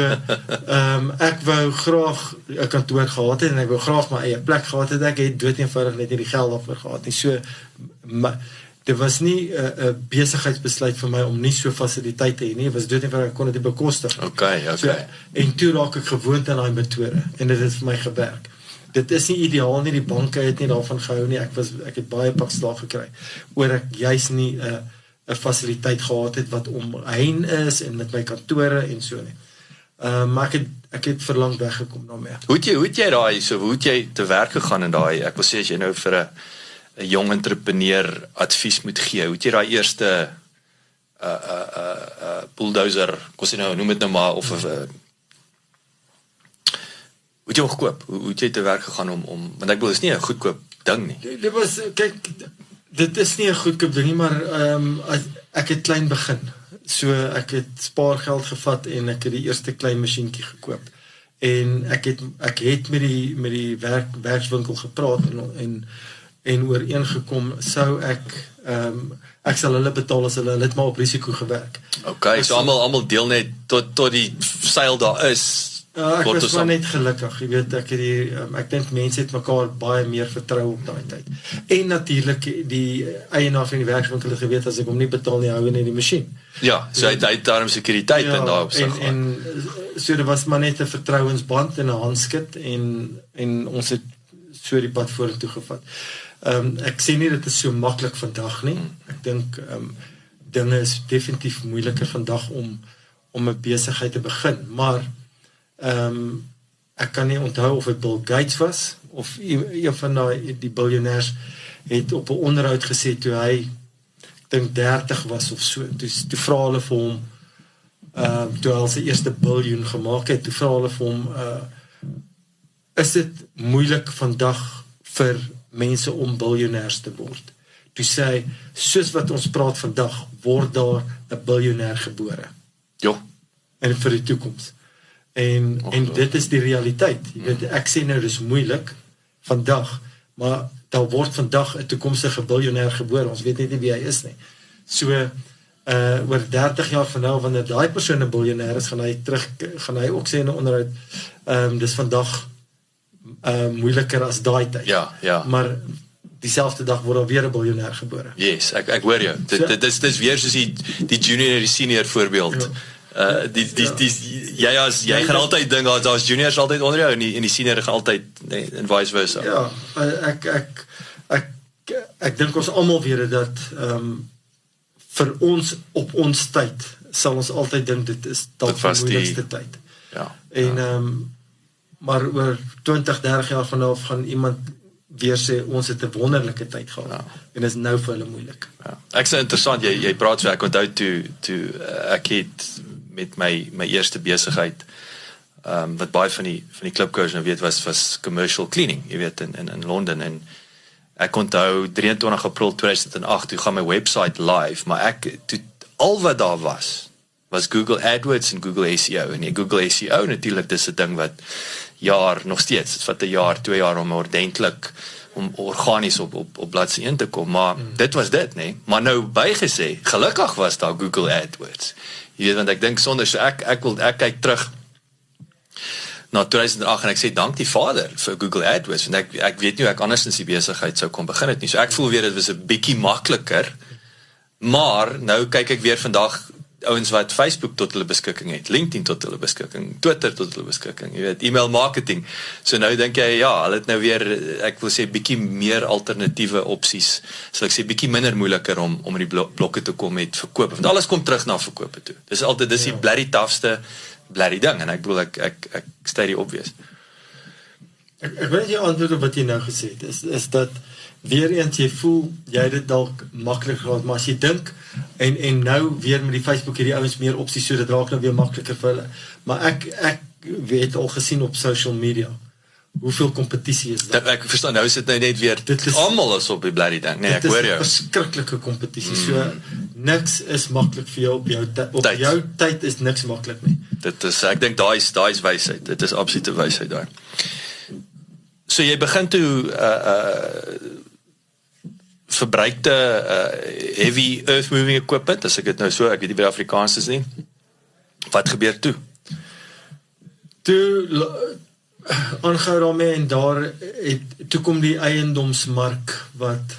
ek wou graag 'n kantoor gehad het en ek wou graag my eie plek gehad het. Ek het doeteenvoudig net nie die geld daarvoor gehad nie. So dit was nie 'n besigheidsbesluit vir my om nie so fasiliteite te hê nie. Dit was doeteenvoudig ek kon dit nie bekostig. Okay. So, en toe raak ek gewoond aan daai metode en dit het vir my gewerk. Dit is nie ideaal nie, die banke het nie daarvan gehou nie. Ek het baie pak slaag gekry oor ek juis nie 'n fasiliteit gehad het wat omheen is en met my kantore en so nie. Maar ek het verlang weggekom daarmee. Hoe het jy te werk gegaan in daai, ek wil sê as jy nou vir 'n jong entrepreneur advies moet gee, hoe het jy daai eerste bulldozer, kom sê nou, noem dit nou maar, of hoe het jy hom gekoop? Hoe het jy te werk gegaan om want ek bedoel, is nie 'n goedkoop ding nie. Dit was, kyk, dit is nie 'n goedkoop ding nie, maar ek het klein begin. So ek het spaargeld gevat en ek het die eerste klein masjienkie gekoop. En ek het met die werkswinkel gepraat en ooreengekom sou ek sal hulle betaal as hulle het maar op risiko gewerk. Okay, so almal deel net tot die seil daar is. Ek was maar net gelukkig, jy weet, ek dink mense het mekaar baie meer vertrou op daai tyd. En natuurlik die eienaar van die werkswinkel het geweet as ek hom nie betaal nie, hou hy net die masjien. Ja, so hy het daarom sekuriteit in daai opsig. En so dit was maar net 'n vertrouensband en 'n handskit en ons het so die pad vorentoe gevat. Ek sê nie dit is so maklik vandag nie. Ek dink dinge is definitief moeiliker vandag om 'n besigheid te begin, maar ek kan nie onthou of dit Bill Gates was of een van die biljonêers het op 'n onderhoud gesê toe hy ek dink 30 was of so. Toe vra hulle vir hom toe hy sy eerste biljoen gemaak het, toe vra hulle vir hom is dit moeilik vandag vir mense om biljonêers te word? Toe sê hy, soos wat ons praat vandag, word daar 'n biljonêr gebore. Ja. En vir die toekoms. En dit is die realiteit. Jy weet, ek sê nou, dis moeilik vandag, maar daar word vandag 'n toekomstige biljonêr gebore. Ons weet net nie wie hy is nie. So, oor 30 jaar van nou, wanneer daai persoon 'n biljonêr is, gaan hy ook sê in 'n onderhoud, dis vandag moeiliker as daai tyd. Ja. Maar dieselfde dag word daar weer 'n biljonêr gebore. Yes, ek hoor jou. Dis weer soos die junior en die senior voorbeeld. Jy gaan altyd dink, daar's juniors altyd onder jou en die senior gaan altyd, nee, en vice versa. Ja, ek dink ons almal weet dat vir ons op ons tyd sal ons altyd dink dit is dalk die moeilikste tyd. Ja. En maar oor 20-30 jaar van nou gaan iemand weer sê ons het 'n wonderlike tyd gehad. Ja. En is nou vir hulle moeilik. Ja. Ek sê interessant, jy praat so, ek onthou toe ek het met my eerste besigheid wat baie van die klipkoers nou weet was commercial cleaning, jy weet, in Londen, en ek onthou 23 April 2008 toe gaan my website live, maar al wat daar was Google AdWords en Google SEO, en Google SEO natuurlik, dis 'n ding wat nog steeds, het vat 1 jaar, 2 jaar om organies op bladsy 1 te kom, maar dit was dit, nee, maar nou bygesê, gelukkig was daar Google AdWords, jy weet, want ek dink sonder, so ek kyk terug na 2008 en ek sê dank die Vader vir Google AdWords, want ek weet nie hoe ek andersins die besigheid sou kon begin het nie, so ek voel weer dit was 'n bietjie makliker, maar nou kyk ek weer vandag ouens wat Facebook tot hulle beskikking het, LinkedIn tot hulle beskikking, Twitter tot hulle beskikking, jy weet, e-mail marketing, so nou dink jy, ja, hulle het nou weer, ek wil sê, bietjie meer alternatiewe opsies, so ek sê, bietjie minder moeiliker om in die blokke te kom met verkoop, want alles kom terug na verkoop toe, dis die blerrie tafste, blerrie ding, en ek bedoel, ek sê die obvious. Ek weet jy antwoord op wat jy nou gesê het, is dat weer eens, jy voel, jy het dit dalk maklik gehad, maar as jy dink, en nou weer met die Facebook hierdie ouens meer opsies, so dit raak nou weer makliker vir hulle, maar ek weet al gesien op social media, hoeveel kompetisie is dat? Ek verstaan, nou is dit nou net weer, almal is op die blerrie ding, nee, ek hoor jou. Dit is 'n verskriklike kompetisie, so niks is maklik vir jou op jou tyd is niks maklik nie. Dit is, ek dink daai is wysheid, dit is absolute wysheid daar. So jy begin toe verbruikte heavy earth moving equipment, as ek dit nou so, ek weet nie wat Afrikaans is nie. Wat gebeur toe? Toe aangehou daarmee, en toe kom die eiendomsmark wat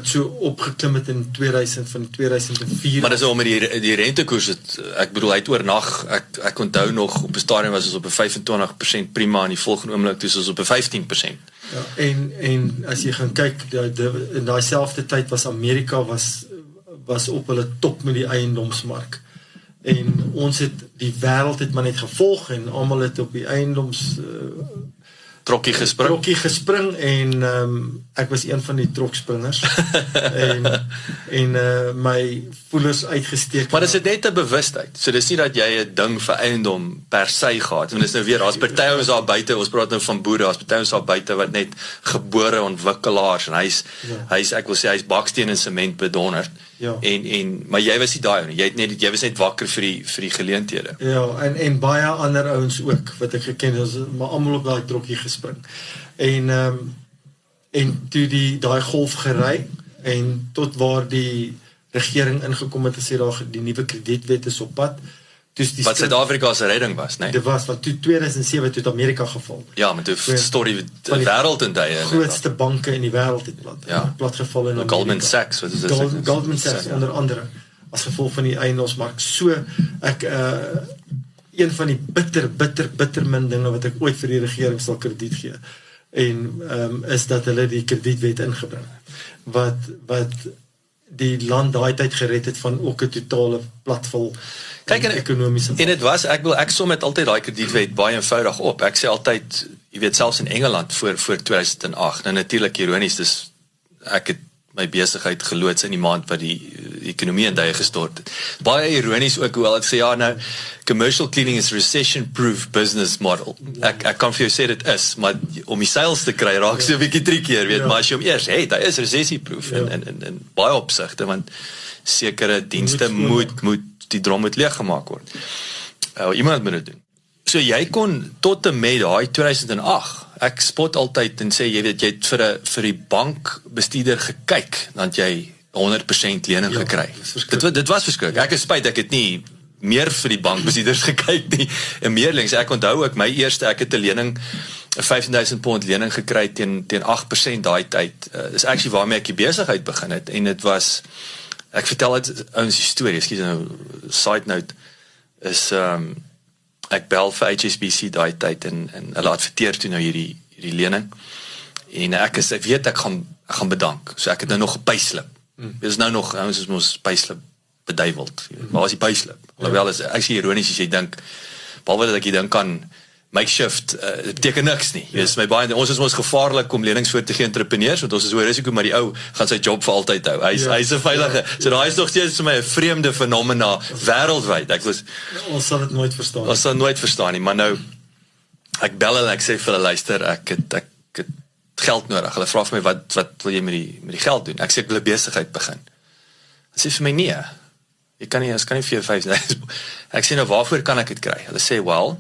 so opgeklim het in 2004. Maar dis om met die rentekoers, ek bedoel, hy het oornag, ek onthou nog, op 'n stadium was ons op 'n 25% prima, en die volgende oomblik toe is ons op 'n 15%. Ja, en as jy gaan kyk, in daai selfde tyd was Amerika was op hulle top met die eiendomsmark. En die wêreld het maar net gevolg, en almal het op die eiendoms trokkie gespring, en ek was een van die trokspringers, en my voelers uitgesteek. Maar is dit net 'n bewustheid, so dis nie dat jy 'n ding vir eiendom per se gehad, en dis nou weer, daar's party ons daar buite, ons praat nou van boere, daar's party ons daar buite wat net gebore ontwikkelaars, en ek wil sê, hy's baksteen en sement bedonderd, ja. Maar jy was nie daai, jy was net wakker vir die geleenthede. Ja, en baie ander ouens ook, wat ek geken het, maar almal op daai trokkie gespring. En toe daai golf gery, en tot waar die regering ingekom het, sê daar die nuwe kredietwet is op pad. Wat Suid-Afrika se redding was, nee? Dit was, want toe 2007 het Amerika geval. Ja, maar toe storie die wêreld in die grootste banke in die wêreld het platgeval in Amerika. Goldman Sachs, wat is dit? Goldman Sachs, onder andere, as gevolg van die eiendomsmark. So, een van die bitter min dinge wat ek ooit vir die regering sal krediet gee. En is dat hulle die kredietwet ingebring. Wat die land daai tyd gered het van ook 'n totale platval ekonomiese. En dit was, ek som met altyd daai kredietwet baie eenvoudig op. Ek sê altyd, jy weet, selfs in Engeland voor 2008, nou natuurlik ironies, dis ek het my besigheid geloods in die maand wat die ekonomie in duie gestort het. Baie ironies ook hoe hulle sê, ja nou, commercial cleaning is recession-proof business model. Ek kan vir jou sê dit is, maar om die sales te kry, raak so 'n bietjie trickier, weet, maar as jy hom eers het, hy is recessie-proof in baie opsigte, want sekere dienste moet die drom moet leeggemaak word. Iemand moet dit doen. So jy kon tot en met daai 2008, ek spot altyd en sê, jy weet, jy het vir die bankbestuurder gekyk, dan het jy 100% lening gekry. Dit was verskriklik. Ek is spyt, ek het nie meer vir die bankbestuurders gekyk nie, en meer links. Ek onthou ook, ek het 'n lening, 15,000 pond lening gekry teen 8% daai tyd. Is actually waarmee ek die besigheid begin het, en dit was, ek vertel het ouens die storie, excuse nou, side note, is, ek bel vir HSBC daai tyd, en hulle adverteer toe nou hierdie lening, en ek weet ek gaan bedank, so ek het nou nog 'n payslip. Dit is nou nog, ons is ons payslip beduiweld. Waar is die payslip? Alhoewel is actually ironies as jy dink, behalwe dat ek die ding kan makeshift, beteken niks nie. Yes, ons is ons gevaarlik om lenings voor te gee entrepreneurs, want ons is oor risiko, maar die ou gaan sy job vir altyd hou. Hy is 'n veilige. So daai is nog steeds vir my 'n vreemde fenomena wêreldwyd. Ons sal dit nooit verstaan. Ons sal nooit verstaan nie, maar nou ek bel hulle en ek sê vir hulle, luister, ek het geld nodig. Hulle vra vir my, wat wil jy met die geld doen? Ek sê ek wil 'n besigheid begin. Hulle sê vir my, nee, jy kan nie, ons kan nie vir jou 5,000. Ek sê nou, waarvoor kan ek dit kry? Hulle sê, wel,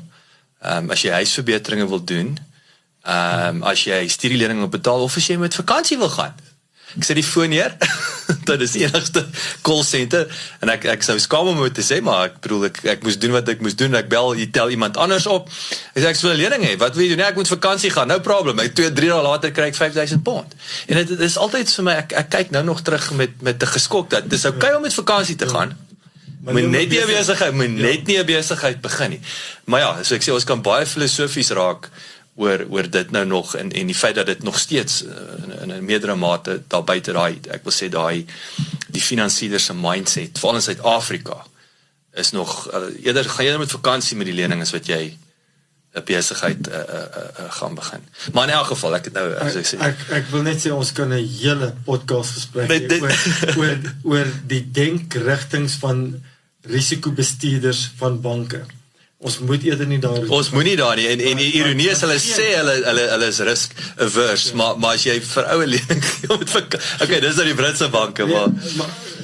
as jy huisverbeteringe wil doen, as jy studielening wil betaal, of as jy met vakansie wil gaan. Ek sê die foon neer, dit is die enigste call center, en ek sou skaam om te sê, maar ek bedoel, ek moes doen wat ek moes doen, ek bel, jy tel iemand anders op, ek sê, ek wil 'n lening hê, wat wil jy doen? Nee, ek moet vakansie gaan, no problem, 2-3 dae later kry ek 5,000 pond, en het is altyd vir my, ek kyk nou nog terug met die geskok, dat het is okay om met vakansie te gaan, moet net nie 'n besigheid begin nie, maar ja, so ek sê, ons kan baie filosofies raak, oor dit nou nog, en die feit dat dit nog steeds in 'n meerdere mate daar buite daai, ek wil sê die finansierders se mindset, veral in Suid-Afrika, is nog, eerder gaan jy met vakansie met die lening as wat jy 'n besigheid gaan begin. Maar in elk geval, ek het nou, as ek sê, ek wil net sê, ons kan 'n hele podcast gesprek hê oor die denkrigtings van risikobestuurders van banke. Ons moet eerder nie daar... Ons moet nie daar nie, en die ironie is, hulle sê, hulle is risk averse, maar as jy vir ouwe lening gee, okay, dis nou die Britse banke, maar...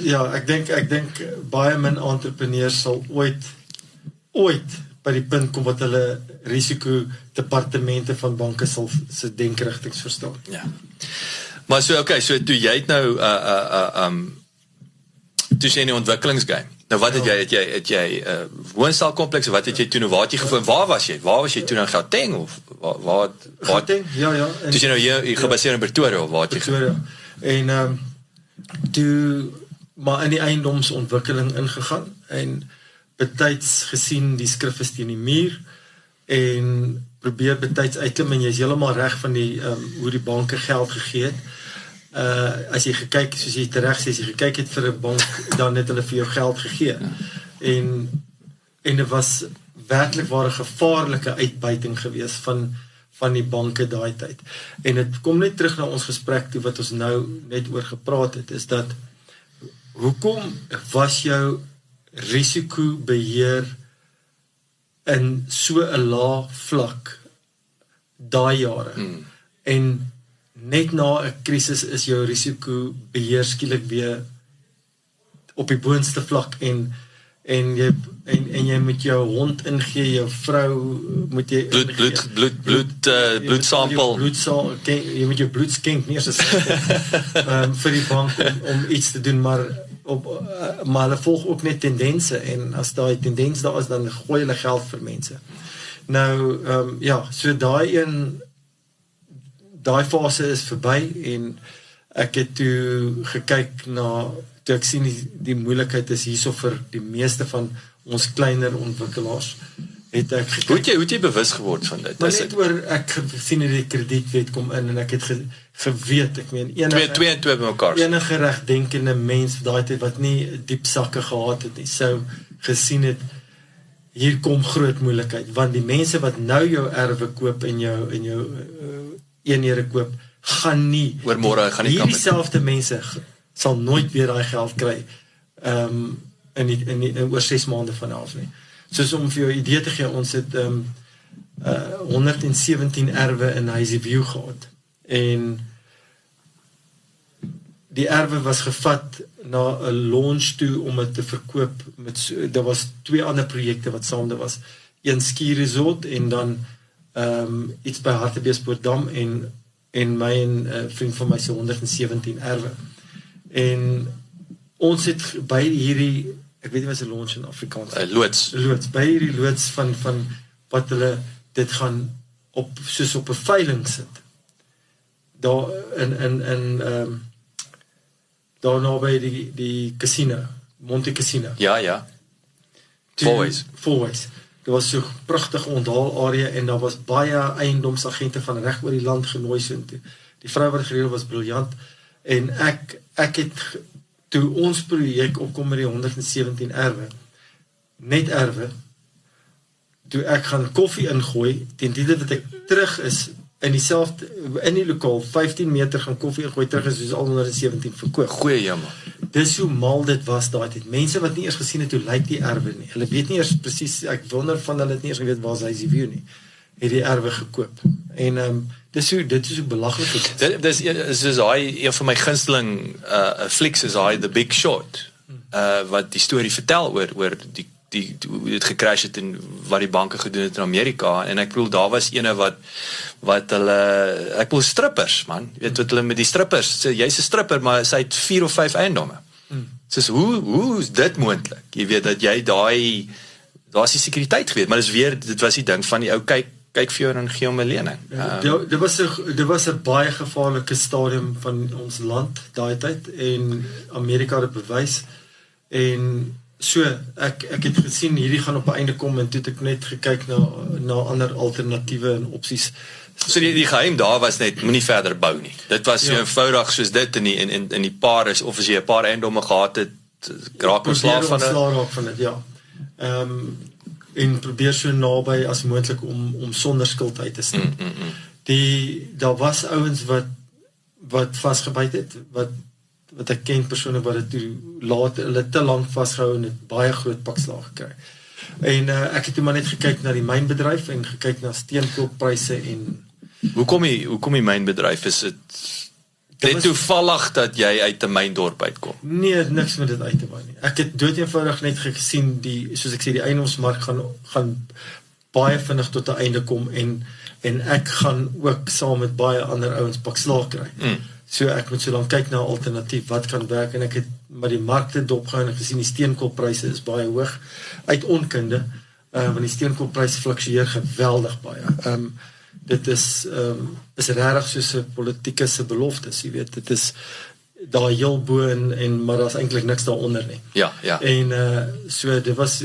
Ja, ek dink baie min entrepreneurs sal ooit by die punt kom wat hulle risikodepartemente van banke sal se denkrigtings verstaan. Ja. Maar so, okay, so toe jy het nou, toe sê in die ontwikkelingsgame, nou wat het jy woonstelkompleks, wat het jy toe nou, waar het jy gevoel, waar was jy toe nou in Gauteng, of waar Gauteng, ja, toe jy nou hier gebaseer in Pretoria, of waar het jy Pretoria, en toe, maar in die eiendomsontwikkeling ingegaan, en betyds gesien die skrif is teen die muur, en probeer betyds uitklim, en jy is helemaal reg van die, hoe die banke geld gegee het, as jy gekyk, soos jy terecht sê, as jy gekyk het vir 'n bank, dan het hulle vir jou geld gegee. En dit was werklik waar 'n gevaarlike uitbuiting gewees van die banke daai tyd. En dit kom net terug na ons gesprek toe, wat ons nou net oor gepraat het, is dat, hoekom was jou risikobeheer in so 'n lae vlak daai jare? En net na 'n krisis is jou risikobeheer skielik weer op die boonste vlak, en jy met jou hond ingee, jou vrou moet jy bloedsampel, jy moet jou bloed skenk, nie eens vir die bank om iets te doen, maar hulle volg ook net tendense, en as daai tendens daar is, dan gooi hulle geld vir mense. Nou, so daai fase is verby, en ek het toe gekyk na, toe ek sien die moeilikheid is hierso vir die meeste van ons kleiner ontwikkelaars, het ek gekyk. Hoe het jy bewus geword van dit? Maar net oor, ek gesien het die kredietwet kom in, en ek het geweet, ek meen, twee en twee by mekaar. Enige regdenkende mens, daai tyd wat nie diep sakke gehad het nie, sou gesien het, hier kom groot moeilikheid, want die mense wat nou jou erwe koop en jou eenhede koop, gaan nie, oormôre gaan nie hierdie selfde mense sal nooit weer daai geld kry, in oor 6 maande vanaf nie. Soos om vir jou idee te gee, ons het 117 erwe in Hazyview gehad, en die erwe was gevat na 'n launch toe om dit te verkoop, daar was 2 ander projekte wat saam daar was, een ski resort, en dan iets by Hartbeespoortdam, en my en vriend van my se 117 erwe, en ons het by hierdie, ek weet nie wat is 'n launch in Afrikaans, loods, by hierdie loods van wat hulle dit gaan soos op 'n veiling sit, daar daar naby die casino, Monte Casino. Ja. Fourways. Dit was so pragtig onthaal area, en daar was baie eiendomsagente van reg oor die land genooi so toe. Die vrou wat gereël was briljant, en ek het, toe ons projek opkom met die 117 erwe, net erwe, toe ek gaan koffie ingooi, teen die wat ek terug is, in die lokaal, 15 meter gaan koffie ingooi, terug is soos al 117 verkoop. Goeie jammer. Dis hoe mal dit was daai tyd. Mense wat nie eers gesien het hoe lyk die erwe nie. Hulle weet nie eers presies, ek wonder van hulle het nie eers geweet waar is Hazyview nie. Het die erwe gekoop. En dit is hoe belaglik dit is. Dit is soos een van my gunsteling flieks is The Big Short. Wat die storie vertel oor hoe dit gecrash het en wat die banke gedoen het in Amerika, en ek bedoel, daar was ene wat hulle, ek bedoel strippers, man, jy weet wat hulle met die strippers, jy's 'n stripper, maar sy het 4 of 5 eiendomme. Soos, hoe is dit moontlik? Jy weet, dat jy daar is die sekuriteit geweet, maar dit was die ding van die ou, kyk vir jou en gee hom 'n lening. Dit was 'n baie gevaarlike stadium van ons land, daai tyd, en Amerika het bewys, en so, ek het gesien, hierdie gaan op 'n einde kom, en toe het ek net gekyk na ander alternatiewe en opsies. So die geheim daar was net, moenie verder bou nie. Dit was so eenvoudig soos dit, in die paar is, of as jy 'n paar eiendomme gehad het, raak ontslaaf van dit, ja. En probeer so naby as moontlik om sonder skuld uit te stap. Daar was ouens wat vasgebyt het, wat ek ken persone wat het hulle te lang vasgehou en het baie groot pakslaag gekry. En ek het toe maar net gekyk na die mynbedryf en gekyk na steenkoolpryse en Hoekom die mynbedryf? Is dit toevallig dat jy uit 'n myndorp uitkom? Nee, niks met dit uit te waai nie. Ek het doodeenvoudig net gesien soos ek sê, die eiendomsmark gaan baie vinnig tot 'n einde kom en ek gaan ook saam met baie ander ouens pakslaag kry. So ek moet so dan kyk na 'n alternatief wat kan werk, en ek het maar die markte dopgehou en gesien die steenkoolpryse is baie hoog uit onkunde, want die steenkoolpryse fluktueer geweldig baie. Dit is regtig soos 'n politieke se beloftes, jy weet, dit is daar heel bo en maar daar's eintlik niks daaronder nie. Ja. En so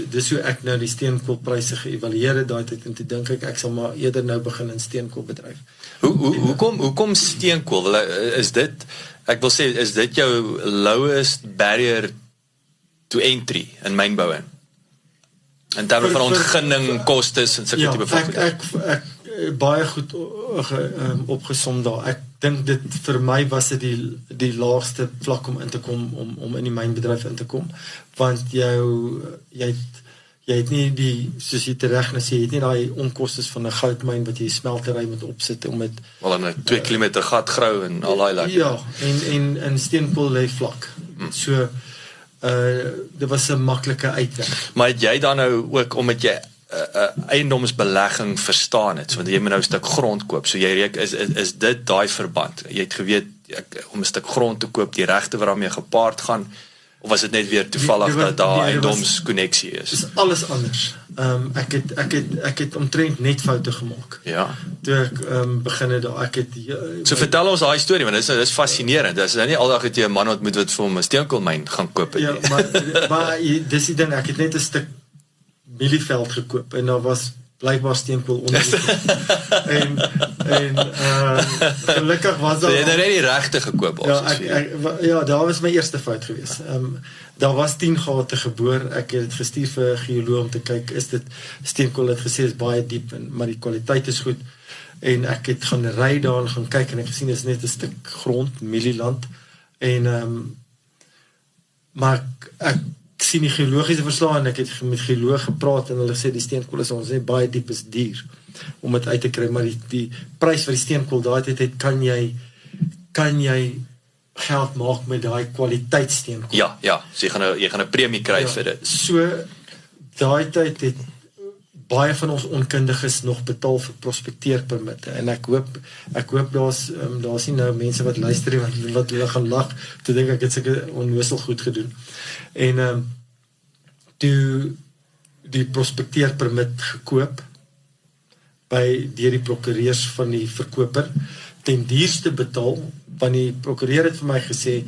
dis hoe ek nou die steenkoolpryse geëvalueer het daai tyd, en toe dink ek sal maar eerder nou begin in steenkoolbedryf. Hoekom steenkool? Is dit jou lowest barrier to entry in mynbou in terme van ontginning, kostes en sulke tipe van ek baie goed opgesom daar. Ek dink dit vir my was dit die laagste vlak om in te kom, om in die mynbedryf in te kom, want jy het nie soos jy tereg nou sê, jy het nie daai onkostes van 'n goudmyn wat jy smeltery moet opsit om dit wel in 'n 2 kilometer gat grou en al daai lekker. Ja, en steenkool lê vlak. So dit was 'n maklike uitweg. Maar het jy dan nou ook omdat jy eiendomsbelegging verstaan het, want jy moet nou 'n stuk grond koop, so jy is dit daai verband, jy het geweet om 'n stuk grond te koop, die regte wat daarmee gepaard gaan, of was dit net weer toevallig dat daar eiendomskonneksie is? Dis alles anders. Ek het omtrent net foute gemaak. Ja. Toe ek begin het daar, so vertel ons daai storie, want dis fascinerend. Dis nou nie aldag het jy 'n man ontmoet wat vir hom 'n steenkoolmyn gaan koop het nie. Ja, maar dis die ding, ek het net 'n stuk mielieveld gekoop, en daar was blijkbaar steenkool onder en gelukkig was daar... Jy het nou net die regte gekoop. Ja, daar was my eerste fout gewees. Daar was 10 gate geboor, ek het het gestuur vir 'n geoloog om te kyk, is dit steenkool, het gesê is baie diep, maar die kwaliteit is goed, en ek het gaan ry daar en gaan kyk, en ek gesien, is net 'n stuk grond, mielieland, en maar ek sien die geologiese verslae, en ek het met geoloog gepraat, en hulle sê, die steenkool is ons net baie diep, is duur, om dit uit te kry, maar die prys vir die steenkool, daai tyd kan jy geld maak met daai kwaliteitsteenkool. Ja, so jy gaan 'n premie kry vir dit. So, daai tyd het baie van ons onkundiges nog betaal vir prospekteerpermitte, en ek hoop daar's nie nou mense wat luister wat hulle gaan lag, toe dink ek het seker onnoosel goed gedoen. En toe die prospekteerpermit gekoop deur die prokureurs van die verkoper, ten duurste betaal, want die prokureur het vir my gesê,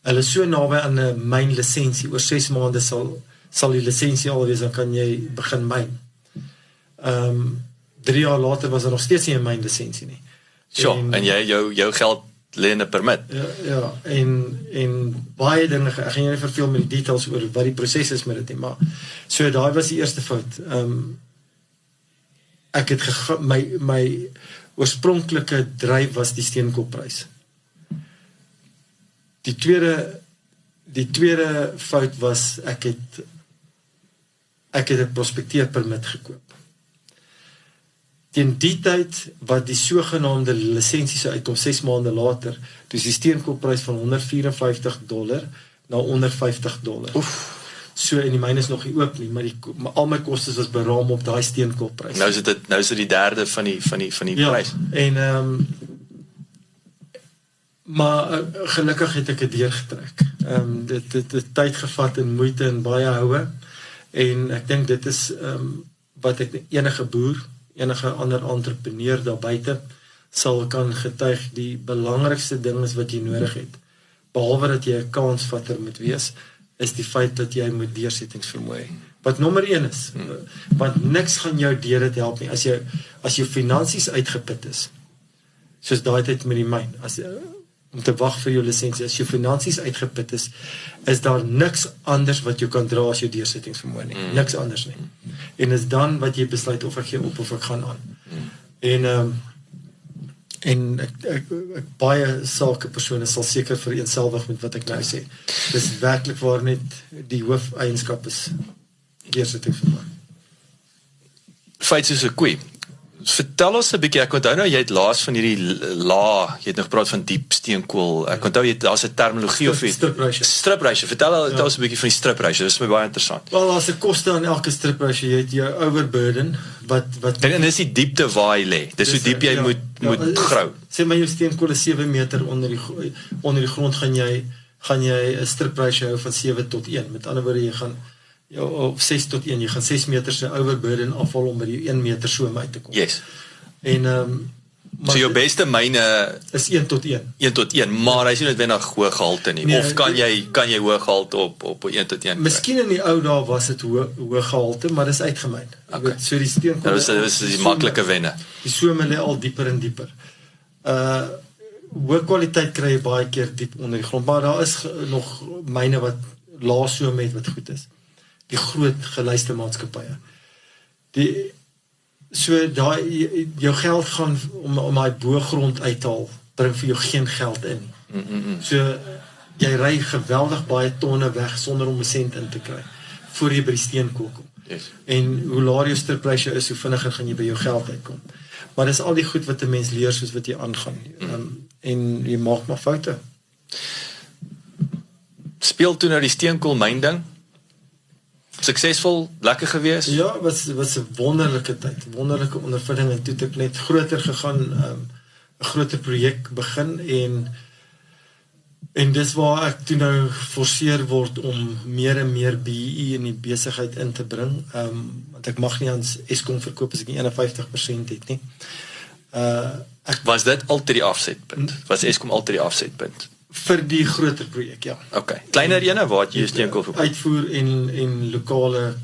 hulle is so naby aan 'n mynlisensie, oor 6 maande sal die lisensie al wees, dan kan jy begin myn. 3 jaar later was daar nog steeds nie 'n mynlisensie nie. En jy jou geld lê in 'n permit. Ja, en baie dinge, ek gaan jou nie verveel met die details oor wat die proses is met dit nie, maar so daai was die eerste fout. Ek het my oorspronklike dryf was die steenkoolprys. Die tweede fout was ek het 'n prospekteerpermit gekoop. Teen die tyd wat die sogenaamde lisensie sou uitkom 6 maande later, dus die steenkoolprys van $154 na onder $50. Oef. So, en die myne is nog nie oop nie, maar al my kostes was beraam op daai steenkoolprys. Nou is dit die derde van die prys. En maar gelukkig het ek dit deurgetrek. Dit het tyd gevat en moeite en baie houe, en ek dink dit is wat ek enige boer, enige ander entrepreneur daar buite sal kan getuig. Die belangrikste ding is wat jy nodig het, behalwe dat jy 'n kansvatter moet wees, is die feit dat jy moet deursettingsvermoë hê. Wat nommer 1 is, want niks gaan jou deur dit help nie, as jou finansies uitgeput is, soos daai tyd met die myn, om te wag vir jou lisensie, as jou finansies uitgeput is daar niks anders wat jy kan dra as jou deursettingsvermoë nie, niks anders nie. En is dan wat jy besluit of ek gee op of ek gaan aan. En ek baie sakepersone sal seker vereenselwig met wat ek nou sê. Dis werklik waar net die hoofeienskap is deursettingsvermoë. Feit soos 'n koei. Vertel ons 'n bietjie, ek onthou nou, jy het laas van hierdie jy het nog gepraat van diep steenkool, ek onthou daar's 'n terminologie of iets. Strip ratio, vertel ons 'n bietjie van die strip ratio, dis my baie interessant. Wel, as 'n koste aan elke strip ratio, jy het jou overburden, wat en dis die diepte waar hy lê, dis hoe diep jy moet grou. Sê maar jou steenkool is 7 meter onder die grond, gaan jy 'n strip ratio hou van 7 tot 1, met ander woorde, jy gaan of 6 tot 1, jy gaan 6 meter se overburden afval om by die 1 meter soom uit te kom. Yes. En so jou beste myne is 1 tot 1. 1 tot 1, maar hy is nie noodwendig hoë gehalte nie. Nee, of kan jy hoë gehalte op 1 tot 1? Miskien in die ou dae was dit hoë gehalte, maar dis uitgemyn. Okay. So die steenkool. Dis die maklike wenne. Die some lê al dieper en dieper. Hoë kwaliteit kry jy baie keer diep onder die grond, maar daar is nog myne wat lae some het wat goed is. Die groot gelyste maatskappye. So daai jou geld gaan om daai boogrond uit te haal, bring vir jou geen geld in. So jy ry geweldig baie tonne weg sonder om 'n sent in te kry voor jy by die steenkool kom. Yes. En hoe laer jou strip ratio is, hoe vinniger gaan jy by jou geld uitkom. Maar dis al die goed wat 'n mens leer soos wat jy aangaan. En jy maak maar foute. Speel toe nou die steenkoolmyn ding. Suksesvol, lekker gewees? Ja, was 'n wonderlike tyd, wonderlike ondervinding, en toe het ek net groter gegaan, 'n groter projek begin, en dis waar ek toe nou forceer word om meer en meer BEE in die besigheid in te bring, want ek mag nie aan Eskom verkoop as ek nie 51% het nie. Was dit altyd die afsetpunt? Was Eskom altyd die afsetpunt? vir die groter projek, ja. Okay. Kleiner ene waar jy steenkool verkoop? Uitvoer en lokale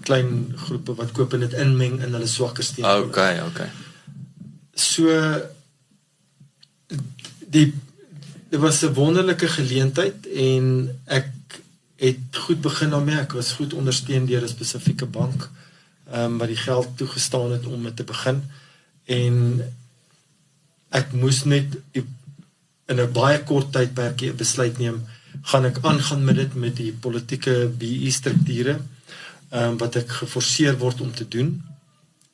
klein groepe wat koop en dit inmeng in hulle swakker steenkool. Okay. So dit was 'n wonderlike geleentheid en ek het goed begin daarmee. Ek was goed ondersteun deur 'n spesifieke bank wat die geld toegestaan het om dit te begin. En ek moes net in 'n baie kort tydperk 'n besluit neem, gaan ek aangaan met dit met die politieke BE-strukture wat ek geforseer word om te doen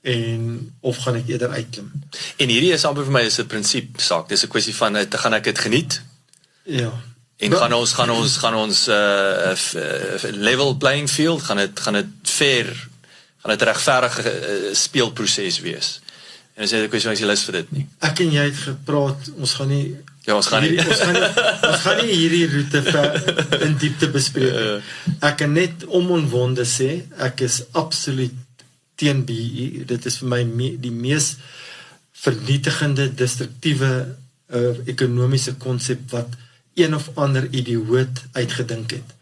en of gaan ek eerder uitklim. En hierdie is amper vir my is 'n prinsip saak. Dis 'n kwessie van gaan ek dit geniet? Ja. En gaan ons level playing field, gaan dit fair, gaan dit regverdige speelproses wees. En as jy 'n kwessie van jy lus vir dit nie. Ek en jy het gepraat, ons gaan nie ons gaan nie hierdie roete in diepte bespreek. Ek kan net onomwonde sê, ek is absoluut teen BE. Dit is vir my die mees vernietigende, destruktiewe ekonomiese konsep wat een of ander idioot uitgedink het.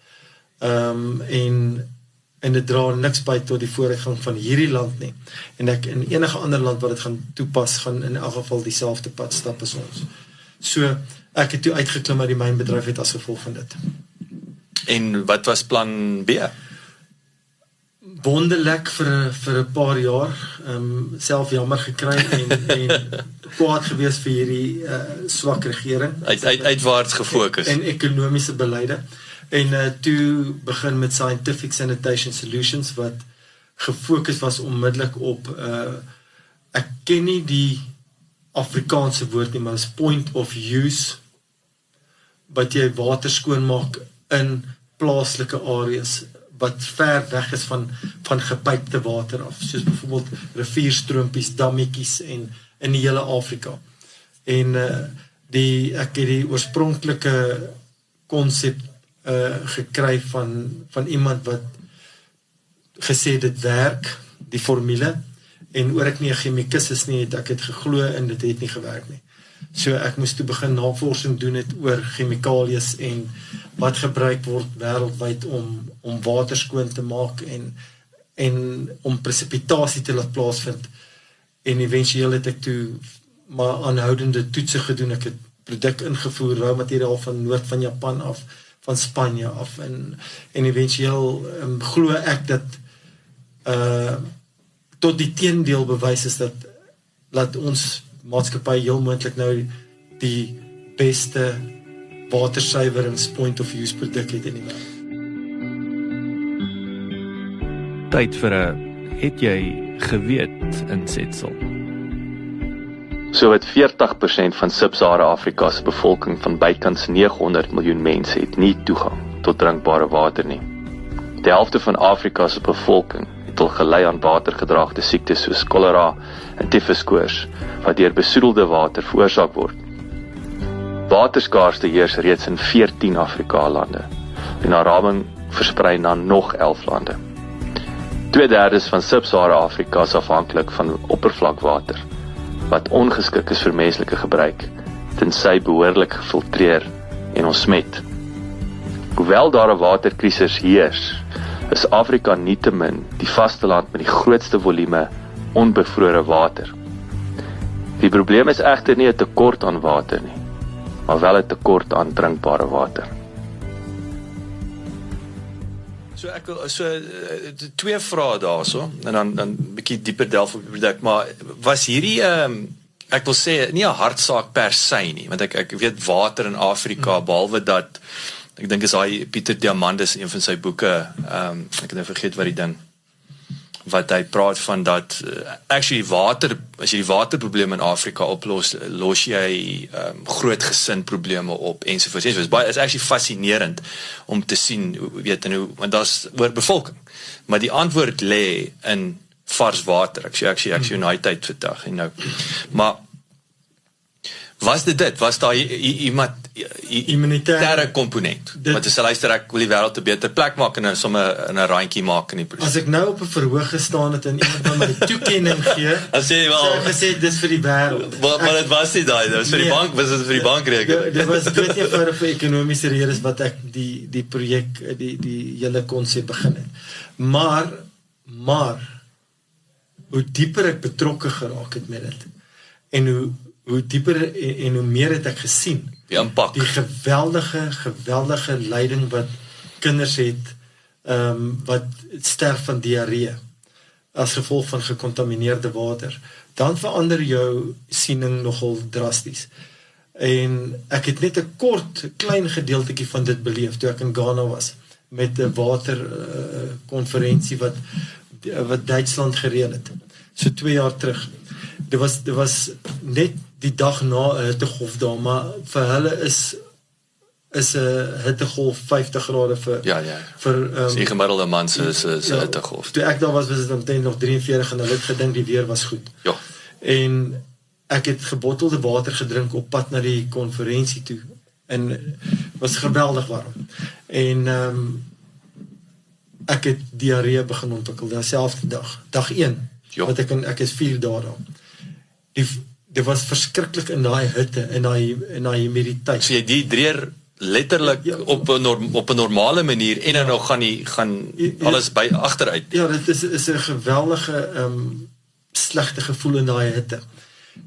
En dit dra niks by tot die vooruitgang van hierdie land nie. En ek in enige ander land wat dit gaan toepas, gaan in elk geval dieselfde pad stap as ons. So, ek het toe uitgeklim uit die mynbedryf het as gevolg van dit. En wat was plan B? Wonderlik vir 'n paar jaar, self jammer gekry en kwaad gewees vir hierdie swak regering. Uitwaarts gefokus. En ekonomiese beleide. En toe begin met Scientific Sanitation Solutions, wat gefokus was onmiddellik op, ek ken nie die Afrikaanse woord nie, maar is point of use, wat jy water skoonmaak in plaaslike areas, wat ver weg is van gepypte water af, soos byvoorbeeld rivierstroompies, dammetjies en in die hele Afrika. En ek het die oorspronklike konsep gekry van iemand wat gesê dit werk, die formule, en oor ek nie 'n chemikus is nie, het ek het geglo en dit het nie gewerk nie. So ek moes toe begin navorsing doen het oor chemikalies en wat gebruik word wêreldwyd om water skoon te maak en om presipitasie te laat plaasvind. En eventueel het ek toe maar aanhoudende toetse gedoen. Ek het produk ingevoer, rou materiaal van noord van Japan af, van Spanje af en eventueel glo ek dat tot die teendeel bewys is dat laat ons maatskappy heel moontlik nou die beste watersuiwerings point of use produk het in die wêreld. Tyd vir 'n het jy geweet insetsel. Sowat 40% van Sub-Sahara Afrika se bevolking van bykans 900 miljoen mense het nie toegang tot drinkbare water nie. Die helfte van Afrika se bevolking het al gelei aan watergedraagde siektes soos kolera en tyfuskoors wat deur besoedelde water veroorsaak word. Waterskaarste heers reeds in 14 Afrika lande en na raming versprei na nog 11 lande. 2/3 van Sub-Sahara Afrika is afhanklik van oppervlakwater wat ongeskik is vir menslike gebruik, tensy behoorlik gefiltreer en ontsmet. Hoewel daar 'n waterkrisis heers, is Afrika nietemin die vasteland met die grootste volume onbevrore water. Die probleem is egter nie 'n tekort aan water nie, maar wel 'n tekort aan drinkbare water. So ek wil twee vrae daarso en dan bietjie dieper delf op die produk, maar was hierdie ek wil sê nie 'n hartsaak per se nie, want ek weet water in Afrika, behalwe dat ek dink is hy Pieter Diamandis een van sy boeke, ek het nou vergeet wat die ding wat hy praat van dat actually water, as jy die waterprobleme in Afrika oplos, los jy groot gesinprobleme op ensovoorts. Dit is actually fascinerend om te sien, weet en hoe, want daar's oorbevolking. Maar die antwoord lê in vars water. Ek sê in daai tyd vandag en nou. Maar Was dit? Was daar iemand immunitaire komponent? Want as jy luister, ek wil die wêreld 'n beter plek maak en sommer 'n randjie maak in die proses. As ek nou op 'n verhoog gestaan het en iemand van my toekenning gee, as jy wel gesê dis vir die wêreld. Maar dit was nie daai, dit was vir die bank, was dit vir die bankrekening. Dit was dit eenvoudig vir ekonomiese redes wat ek die projek, die hele konsep begin het. Maar hoe dieper ek betrokke geraak het met dit en hoe dieper en hoe meer het ek gesien die impak, die geweldige lyding wat kinders het wat sterf van diarree as gevolg van gekontamineerde water, dan verander jou siening nogal drasties. En ek het net 'n klein gedeeltjie van dit beleef toe ek in Ghana was met 'n waterkonferensie wat Duitsland gereël het. So 2 jaar terug. Dit was net die dag na 'n hittegolf daar, maar vir hulle is 'n hittegolf 50 grade vir die gemiddelde man se hittegolf. Toe ek daar was dit omtrent nog 43 en hulle het gedink die weer was goed. Ja. En ek het gebottelde water gedrink op pad na die konferensie toe en was geweldig warm. En ek het diarree begin ontwikkel dieselfde dag 1. Jo. Want ek is 4 dae daar. Dit was verskriklik in daai hitte en daai humiditeit. So jy dehydreer letterlik op 'n normale manier en dan nog gaan alles by agteruit. Ja, dit is 'n geweldige slegte gevoel in daai hitte.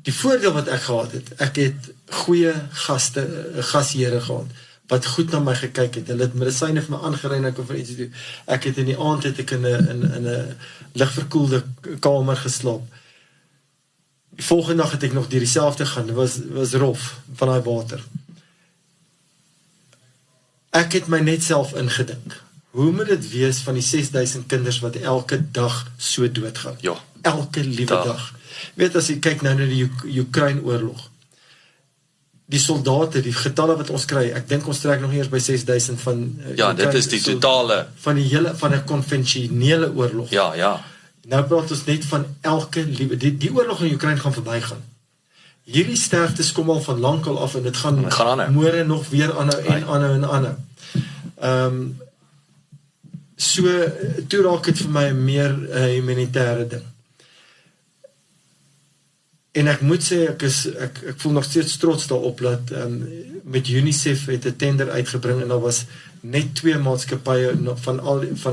Die voordeel wat ek gehad het, ek het goeie gasheere gehad wat goed na my gekyk het. Hulle het medisyne vir my aangery na konferensie toe. Ek het in die aand in 'n ligverkoelde kamer geslaap. Die volgende dag het ek nog deur dieselfde gaan. Dit was rof van daai water. Ek het my net self ingedink. Hoe moet dit wees van die 6000 kinders wat elke dag so doodgaan? Ja. Elke liewe dag. Weet as jy kyk nou na die Oekraïne-oorlog. Die soldate, die getalle wat ons kry, ek dink ons trek nog nie eers by 6000 van dit is die totale van 'n konvensionele oorlog. Ja. Nou praat ons net van elke liewe die oorlog in Oekraïne gaan verbygaan. Hierdie sterftes kom al van lankal af en dit gaan môre nog weer aanhou. So toe raak dit vir my 'n meer humanitêre ding. En ek moet sê ek voel nog steeds trots daarop dat met UNICEF het 'n tender uitgebring en daar was net 2 maatskappye van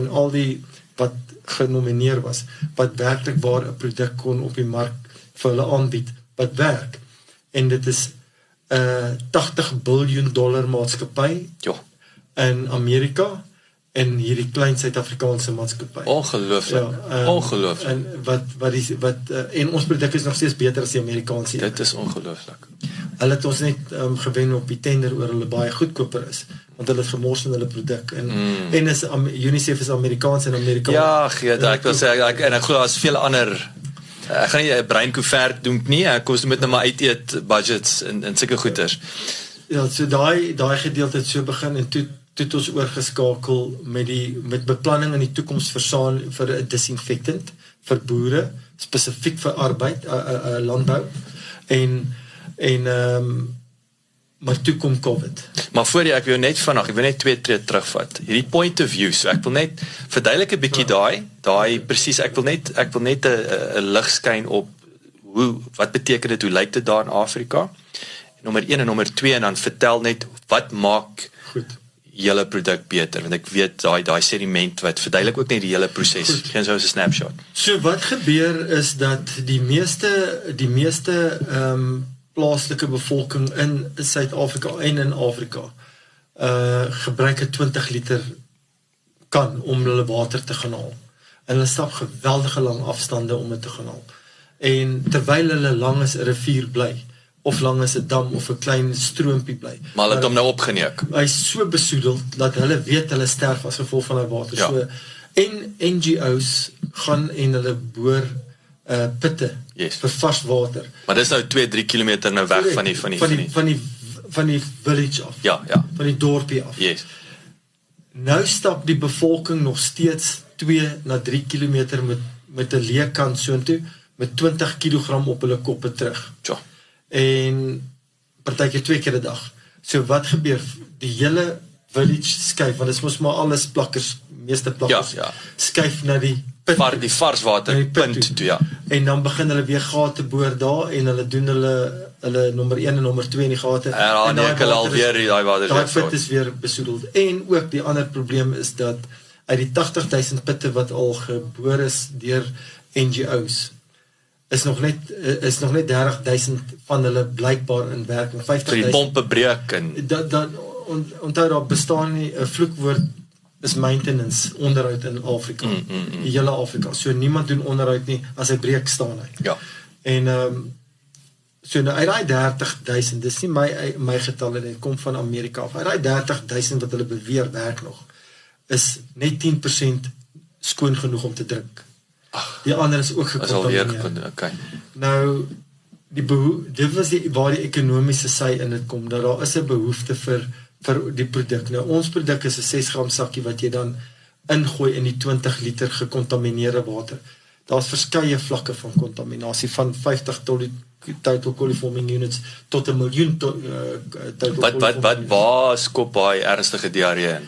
al die wat genomineer was wat werklik waar 'n produk kon op die mark vir hulle aanbied wat werk. En dit is 'n $80 biljoen maatskappy in Amerika en hierdie klein Suid-Afrikaanse maatskappy. Ongelooflik. Ongelooflik. En en ons produk is nog steeds beter as die Amerikaanse. Dit is ongelooflik. Hulle het ons net gewen op die tender oor hulle baie goedkoper is, want hulle het gemors in hulle produk. En UNICEF is Amerikaans en Amerika. Ja, ek wil sê ek glo daar's veel ander. Ek gaan nie 'n breinkoevert doen nie. Ek moet net maar uit eet budgets en sulke goeders. Ja, so daai gedeelte het so begin en toe het ons oorgeskakel met beplanning in die toekoms vir 'n disinfektant vir boere, spesifiek vir arbeid, landbou maar toe kom COVID. Maar voor ek wil net 2 tree terugvat. Hierdie point of view, so ek wil net verduidelik 'n bietjie daai presies, ek wil net 'n lig skyn op wat beteken dit, hoe lyk dit daar in Afrika? Nommer 1 en nommer 2 en dan vertel net wat maak julle produk beter, want ek weet daai sediment wat verduidelik ook net die hele proses. Geen so 'n snapshot. So wat gebeur is dat die meeste plaaslike bevolking in Suid-Afrika en in Afrika gebruik 'n 20 liter kan om hulle water te gaan haal. En hulle stap geweldige lang afstande om dit te gaan haal. En terwyl hulle langs 'n rivier bly of langs 'n dam of 'n klein stroompie bly. Maar hulle het hom nou opgeneuk. Hy is so besoedeld dat hulle weet hulle sterf as gevolg van daai water. Ja. So en NGO's gaan en hulle boor pitte vir vars water. Maar dis nou 2-3 kilometer nou weg van die village af. Ja. Van die dorpie af. Yes. Nou stap die bevolking nog steeds 2 na 3 kilometer met 'n leë kan soontoe met 20 kg op hulle koppe terug. Ja. En partykeer 2 keer 'n dag. So wat gebeur? Die hele village skuif, want dit is mos maar alles plakkers, meeste plakkers, skuif na die punt. Die varswater punt toe, ja. En dan begin hulle weer gate boor daar, en hulle doen hulle nommer 1 en nommer 2 in die gate. En dan hulle alweer die water. Daai put is weer besoedeld. En ook die ander probleem is dat uit die 80,000 putte wat al geboor is deur NGO's, is nog net 30,000 van hulle blykbaar in werking. 50,000. So die pompe breek en onthou daar bestaan nie 'n vloekwoord is maintenance, onderhoud in Afrika. Die hele Afrika. So niemand doen onderhoud nie, as hy breek staan hy. Ja. En so nou uit daai 30,000, dis nie my getalle, dit kom van Amerika af. Uit daai 30,000 wat hulle beweer werk nog, is net 10% skoon genoeg om te drink. Die ander is ook gekontamineer. Okay. Nou dit was waar die ekonomiese sy in dit kom, dat daar is 'n behoefte vir die produk. Nou ons produk is 'n 6 gram sakkie wat jy dan ingooi in die 20 liter gekontamineerde water. Daar's verskeie vlakke van kontaminasie, van 50 total coliforming units tot 1 miljoen total Wat waar skop daai ernstige diarree in?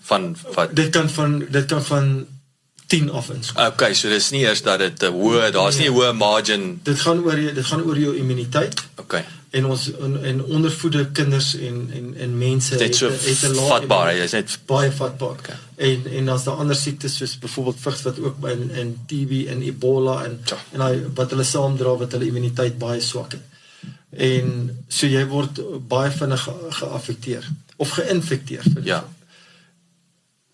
Van wat? Dit kan van 10 af inskop. Okay, so dis nie eers dat dit daar's nie 'n hoë margin. Dit gaan oor jou immuniteit. Okay. En ons ondervoede kinders en mense het 'n vatbaar, jy is net baie vatbaar. Okay. En as daar ander siektes soos byvoorbeeld vigs wat ook in TB en Ebola en wat hulle saamdra wat hulle immuniteit baie swak het. En so jy word baie vinnig geaffekteer of geïnfekteer. Ja.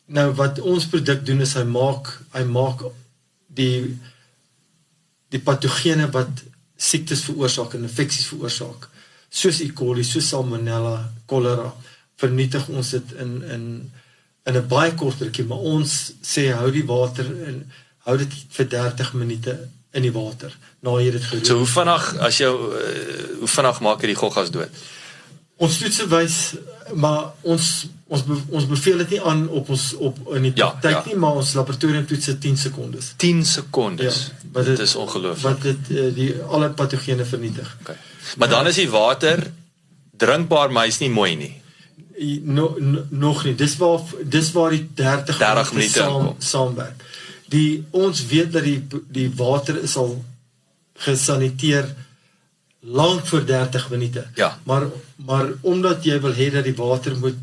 Nou wat ons produk doen is hy maak die patogene wat siektes veroorsaak en infeksies veroorsaak, soos E. coli, soos salmonella, cholera, vernietig ons dit in 'n baie kort rukkie, maar ons sê hou die water en hou dit vir 30 minute in die water, na jy dit geroer. So hoe vinnig maak jy die goggas dood? Ons toetse wys, maar ons beveel dit nie aan in die praktyk nie, maar ons laboratorium toetse 10 sekondes. 10 sekondes? Ja, dit is ongelooflik. Wat dit alle patogene vernietig. Okay. Maar dan is die water drinkbaar, maar is nie mooi nie. Nog nie. Dis waar die 30 minute saamwerk. Ons weet dat die water is al gesaniteer lank voor 30 minute. Ja. Maar omdat jy wil hê dat die water moet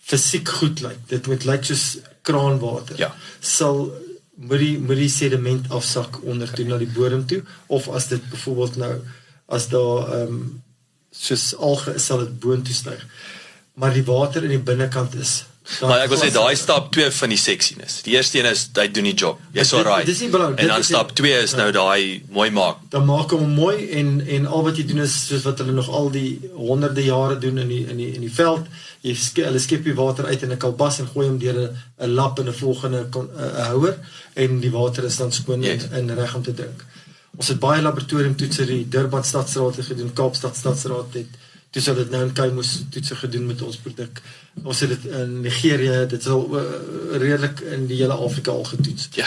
fisiek goed lyk, dit moet lyk soos kraanwater, ja. moet die sediment afsak ondertoe na die bodem toe, of as dit byvoorbeeld nou, as daar soos alge is, sal dit boontoe styg. Maar die water in die binnekant is. Maar ek wil sê, daai stap 2 van die sexiness. Die eerste een is, hy doen die job. Jy's alright. En dan stap 2 is nou daai mooi maak. Dan maak hom mooi en al wat jy doen is soos wat hulle nog al die honderde jare doen in die veld. Hulle skep die water uit in 'n kalbas en gooi hom deur 'n lap in 'n volgende houer en die water is dan skoon en reg om te drink. Ons het baie laboratoriumtoetse, die Durban Stadsraad het gedoen, Kaapstad Stadsraad het toe sal dit nou in Kaimoes toetse gedoen met ons produk. Ons het dit in Nigeria, dit is al redelik in die hele Afrika al getoets. Ja.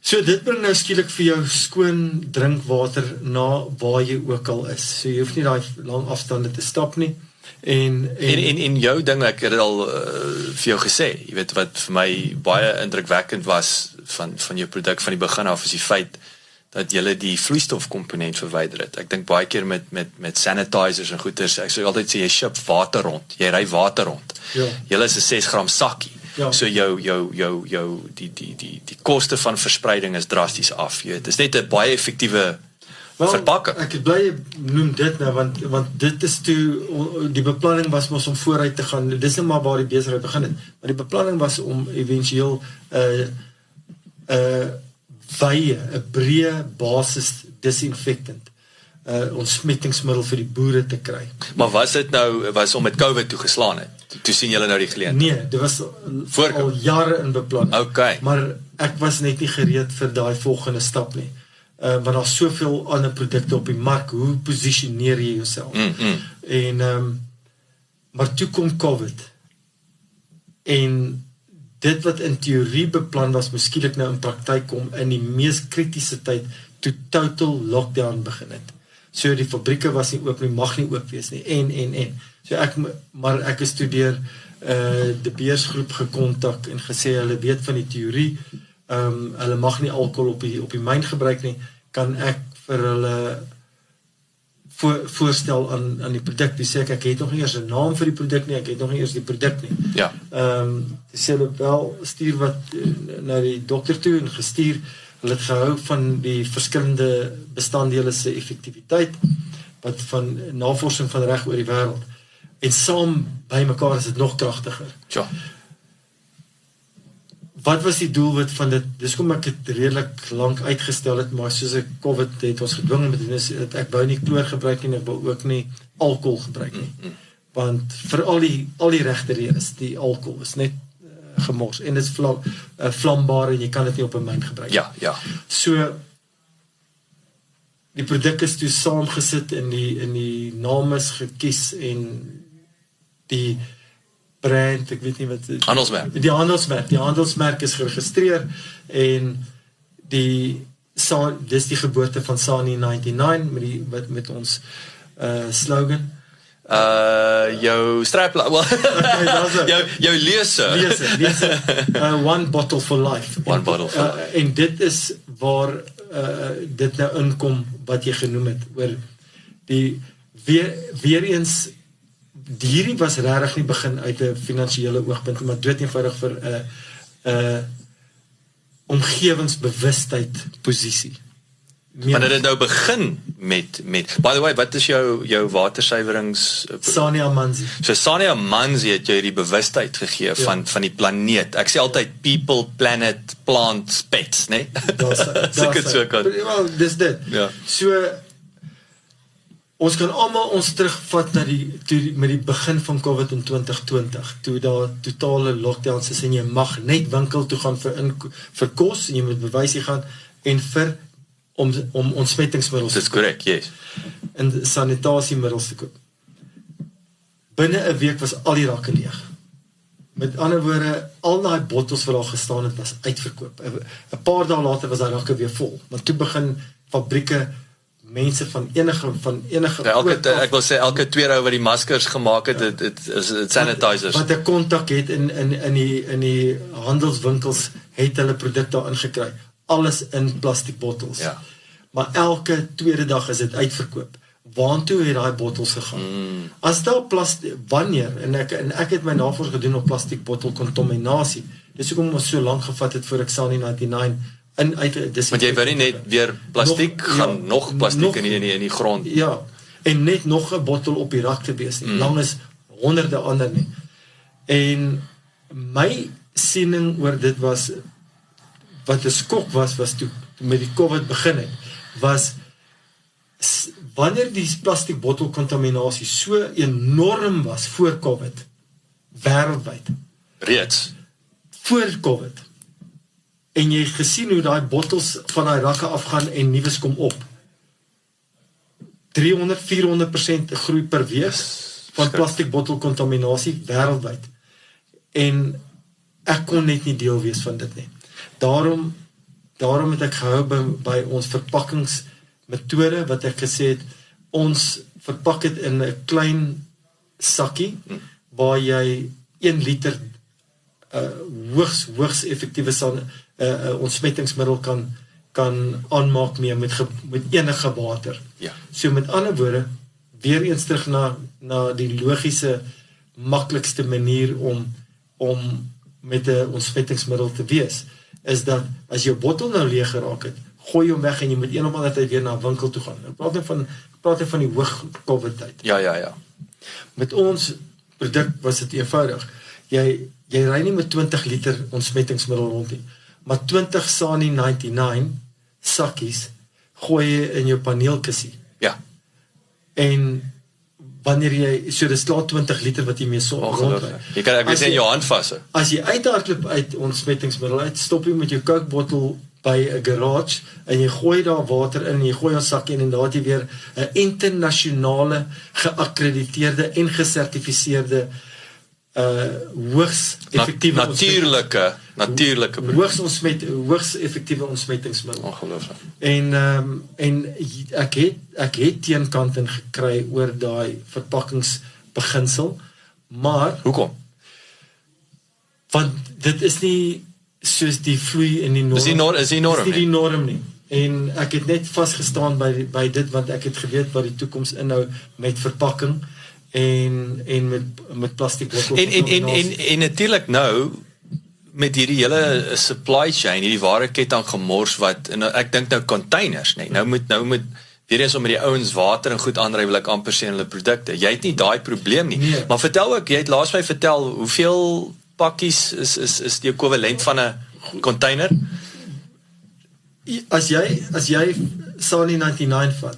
So dit bring nou skielik vir jou skoon drinkwater na waar jy ook al is. So jy hoef nie daai lang afstande te stap nie. En jou ding, ek het dit al vir jou gesê, jy weet wat vir my baie indrukwekkend was van jou produk van die begin af, is die feit dat jy die vloeistofkomponent verwyder het. Ek dink baie keer met sanitizers en goeders, ek sou altyd sê, jy ship water rond, jy ry water rond. Ja. Jy is 'n 6 gram sakkie. Ja. So die koste van verspreiding is drasties af. Dit is net 'n baie effektiewe verpakking. Ek het bly noem dit nou, want dit is toe, die beplanning was mos om vooruit te gaan, dis nou maar waar die besigheid begin het, maar die beplanning was om eventueel wye, 'n breë basis disinfectant, ontsmettingsmiddel vir die boere te kry. Maar was dit nou, om met COVID toegeslaan het? Toe sien julle nou die geleentheid? Nee, dit was al jare in beplanning. Okay. Maar ek was net nie gereed vir daai volgende stap nie. Want daar is soveel ander produkte op die mark, hoe positioneer jy jouself? Maar toe kom COVID. En dit wat in theorie beplan was, miskien nou in praktyk kom in die mees kritiese tyd, toe total lockdown begin het. So die fabrieke was nie oop nie, mag nie oop wees nie, en. So ek is toe deur die Beersgroep gekontak en gesê, hulle weet van die teorie, hulle mag nie alkohol op die myn gebruik nie, kan ek vir hulle voorstel aan die produk, die sê ek het nog nie eers 'n naam vir die produk nie, ek het nog nie eers die produk nie. Ja. Die sê hulle wel, stuur wat na die dokter toe en gestuur, hulle het gehou van die verskillende bestanddele se effektiwiteit, wat van navorsing van reg oor die wêreld. En saam by mekaar is dit nog kragtiger. Ja. Wat was die doelwit van dit? Dis kom ek het redelik lank uitgestel het, maar soos ek COVID het ons gedwing met doen, is ek wou nie kloor gebruik nie, ek wou ook nie alkohol gebruik nie. Want vir al die regte redes, die alkohol is net gemors en dit is vlambaar en jy kan dit nie op 'n myn gebruik. Ja. So die produk is toe saamgesit en die naam is gekies en die brand, ek weet nie wat handelsmerk. Die handelsmerk is geregistreer en dis die geboorte van Sani 99 met ons slogan. Jou strapline, jou lese. One bottle for life. One bottle for life. En dit is waar dit nou inkom wat jy genoem het oor die weer eens hierdie was regtig nie begin uit 'n finansiële oogpunt, maar doeteenvoudig vir 'n omgewingsbewustheid posisie. Maar dit nou begin met by the way, wat is jou watersuiwerings Sani Amanzi. So Sani Amanzi het jou die bewustheid gegee van die planeet. Ek sê altyd people, planet, plants, pets, né? Wel, dis dit. Ja. So ons kan almal ons terugvat na met die begin van COVID in 2020, toe daar totale lockdowns is en jy mag net winkel toe gaan vir kos en jy moet bewys jy gaan en vir om ontsmettingsmiddels. Dis korrek, yes. En sanitasiemiddels te koop. Binne 'n week was al die rakke leeg. Met ander woorde, al daai bottels wat daar gestaan het was uitverkoop. 'n Paar dae later was daai rakke weer vol. Maar toe begin fabrieke mense van enige ek wil sê elke tweede ou wat die maskers gemaak het, dit sanitizers. Wat 'n kontak het in die handelswinkels het hulle produkte daarin gekry. Alles in plastiek bottels. Ja. Maar elke tweede dag is dit uitverkoop. Waartoe het daai bottels gegaan? As daar wanneer en ek het my navorsing gedoen op plastiek bottel kontaminasie. Dis hoekom ons so lank gevat het voor ek Sani 99 want jy wou nie net weer plastiek nog plastiek in die grond. Ja, en net nog 'n bottel op die rak te wees nie. Lang is honderde ander nie. En my siening oor dit was, wat 'n skok was toe met die COVID begin het, was wanneer die plastiek bottel kontaminasie so enorm was voor COVID, wêreldwyd. Reeds. Voor COVID. En jy het gesien hoe daai bottels van daai rakke afgaan en nuus kom op. 300-400% groei per week van plastiek bottel kontaminasie wêreldwyd. En ek kon net nie deel wees van dit nie. Daarom het ek gehou by ons verpakkingsmetode wat ek gesê het, ons verpak dit in 'n klein sakkie waar jy 1 liter hoogs effektiewe ontsmettingsmiddel kan aanmaak mee met enige water. Ja. So met ander woorde, weer eens terug na die logiese, maklikste manier om met 'n ontsmettingsmiddel te wees, is dat as jou bottel nou leeg geraak het, gooi hom weg en jy moet een of ander tyd weer na 'n winkel toe gaan. Ek praat net van die hoog COVID tyd. Ja. Met ons produk was dit eenvoudig. Jy ry nie met 20 liter ontsmettingsmiddel rond nie, maar 20 Sani 99 sakkies gooi jy in jou paneelkussie. Ja. En wanneer jy, so dis klaar 20 liter wat jy mee rondry. Jy kan ek wil sê in jou hand vas. As jy uithardloop uit ontsmettingsmiddel uit, stop jy met jou Coke bottel by 'n garage en jy gooi daar water in en jy gooi 'n sakkie in en daar het jy weer 'n internasionale geakkrediteerde en gesertifiseerde hoogs effektiewe natuurlike hoogs effektiewe ontsmettingsmiddel. Ongelooflik. En ek het teenkant gekry oor daai verpakkingsbeginsel, maar Hoekom? Want dit is nie soos die vloei in die norm. Is die norm is nie nie? die norm nie. En ek het net vasgestaan by dit, want ek het geweet wat die toekoms inhou met verpakking en met plastiek bottels. En natuurlik nou met hierdie hele supply chain, hierdie wareketting gemors wat en ek dink nou containers, nee. Nou moet weer eens om met die ouens water en goed aanry wil ek amper sê in hulle produkte. Jy het nie daai probleem nie. Nee. Maar vertel ook, jy het laas my vertel hoeveel pakkies is die ekwivalent van 'n container? As jy Sani 99 vat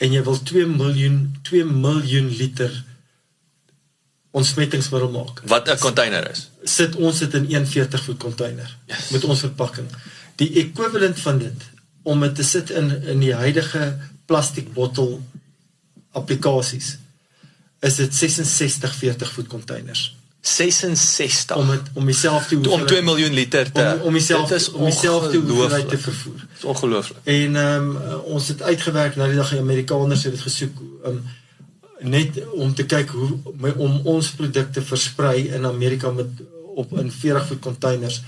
en jy wil 2 miljoen liter ontsmettingsmiddel maak. Wat 'n container is. Ons sit in 41 voet container Yes. met ons verpakking. Die ekwivalent van dit om dit te sit in die huidige plastiek bottel applikasies is dit 66 40 voet containers. 66 om dieselfde om 2 miljoen liter te om dieselfde hoeveelheid te vervoer. Dit is ongelooflik. En ons het uitgewerk na die dag, die Amerikaners het dit gesoek net om te kyk om ons produkte versprei in Amerika in 40 voet containers.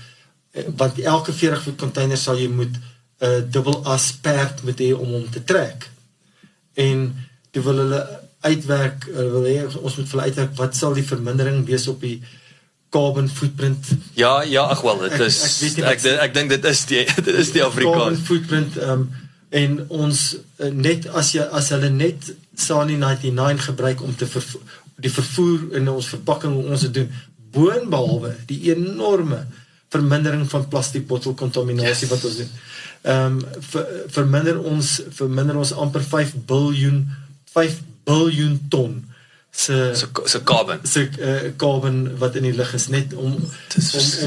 Want elke 40 voet container sal jy moet dubbel as perd moet hê om hom te trek. En toe wil hulle uitwerk, ons moet vir hulle uitwerk, wat sal die vermindering wees op die carbon footprint? Ja, ag wel, dit is ek dink dit is die Afrikaans. Carbon footprint en ons net as hulle net Sani 99 gebruik om die vervoer in ons verpakking ons te doen, boonbehalwe die enorme vermindering van plastiek bottel kontaminasie wat ons doen. Verminder ons amper 5 biljoen ton se carbon wat in die lug is, net om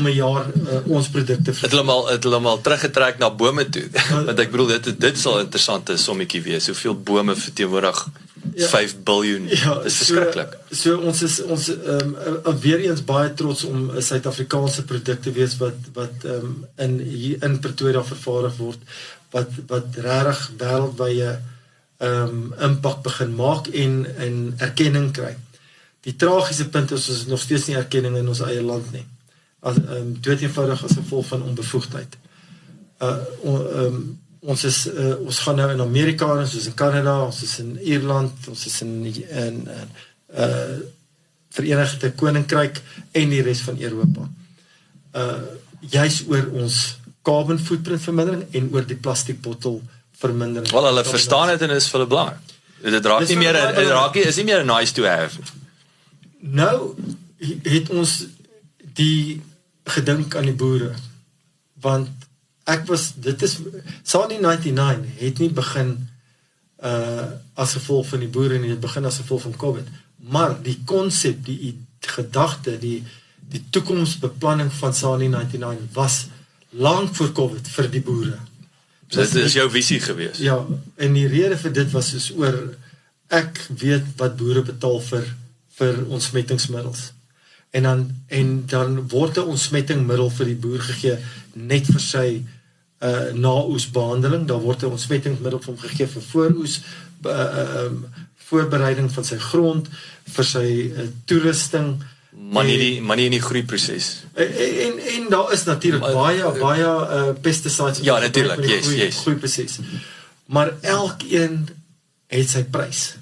'n jaar ons produkte het hulle mal teruggetrek na bome toe. Want ek bedoel dit sal 'n interessante sommetjie wees. Hoeveel bome verteenwoordig 5 biljoen. Ja, dis verskriklik. So ons is weer eens baie trots om 'n Suid-Afrikaanse produk te wees wat hier in Pretoria vervaardig word, wat regtig wêreldwye impak begin maak en erkenning kry. Die tragiese punt is ons nog steeds nie erkenning in ons eie land nie. Dood eenvoudig as gevolg van onbevoegdheid. Ons gaan nou in Amerika, ons is in Canada, ons is in Ierland, ons is in Verenigde Koninkryk en die res van Europa. Juis oor ons carbon footprint vermindering en oor die plastiekbottel vermindering. Wel, hulle verstaan dit en is vir hulle belang. Dit raak nie meer, is nie meer nice to have. Nou het ons die gedink aan die boere, want Sani 99 het nie begin as gevolg van die boere nie, het begin as gevolg van COVID, maar die konsep, die gedagte, die toekomsbeplanning van Sani 99 was lank voor COVID vir die boere. Dit is jou visie gewees. Ja, en die rede vir dit was soos oor, ek weet wat boere betaal vir ontsmettingsmiddels. En dan word 'n ontsmettingmiddel vir die boer gegee net vir sy na-oesbehandeling. Daar word 'n ontsmettingsmiddel vir hom gegee vir voor-oes voorbereiding van sy grond, vir sy toerusting, maar nie in die groeiproses. En daar is natuurlik baie pesticides. Ja, natuurlik, yes. Groeiproses. Maar elkeen het sy prys.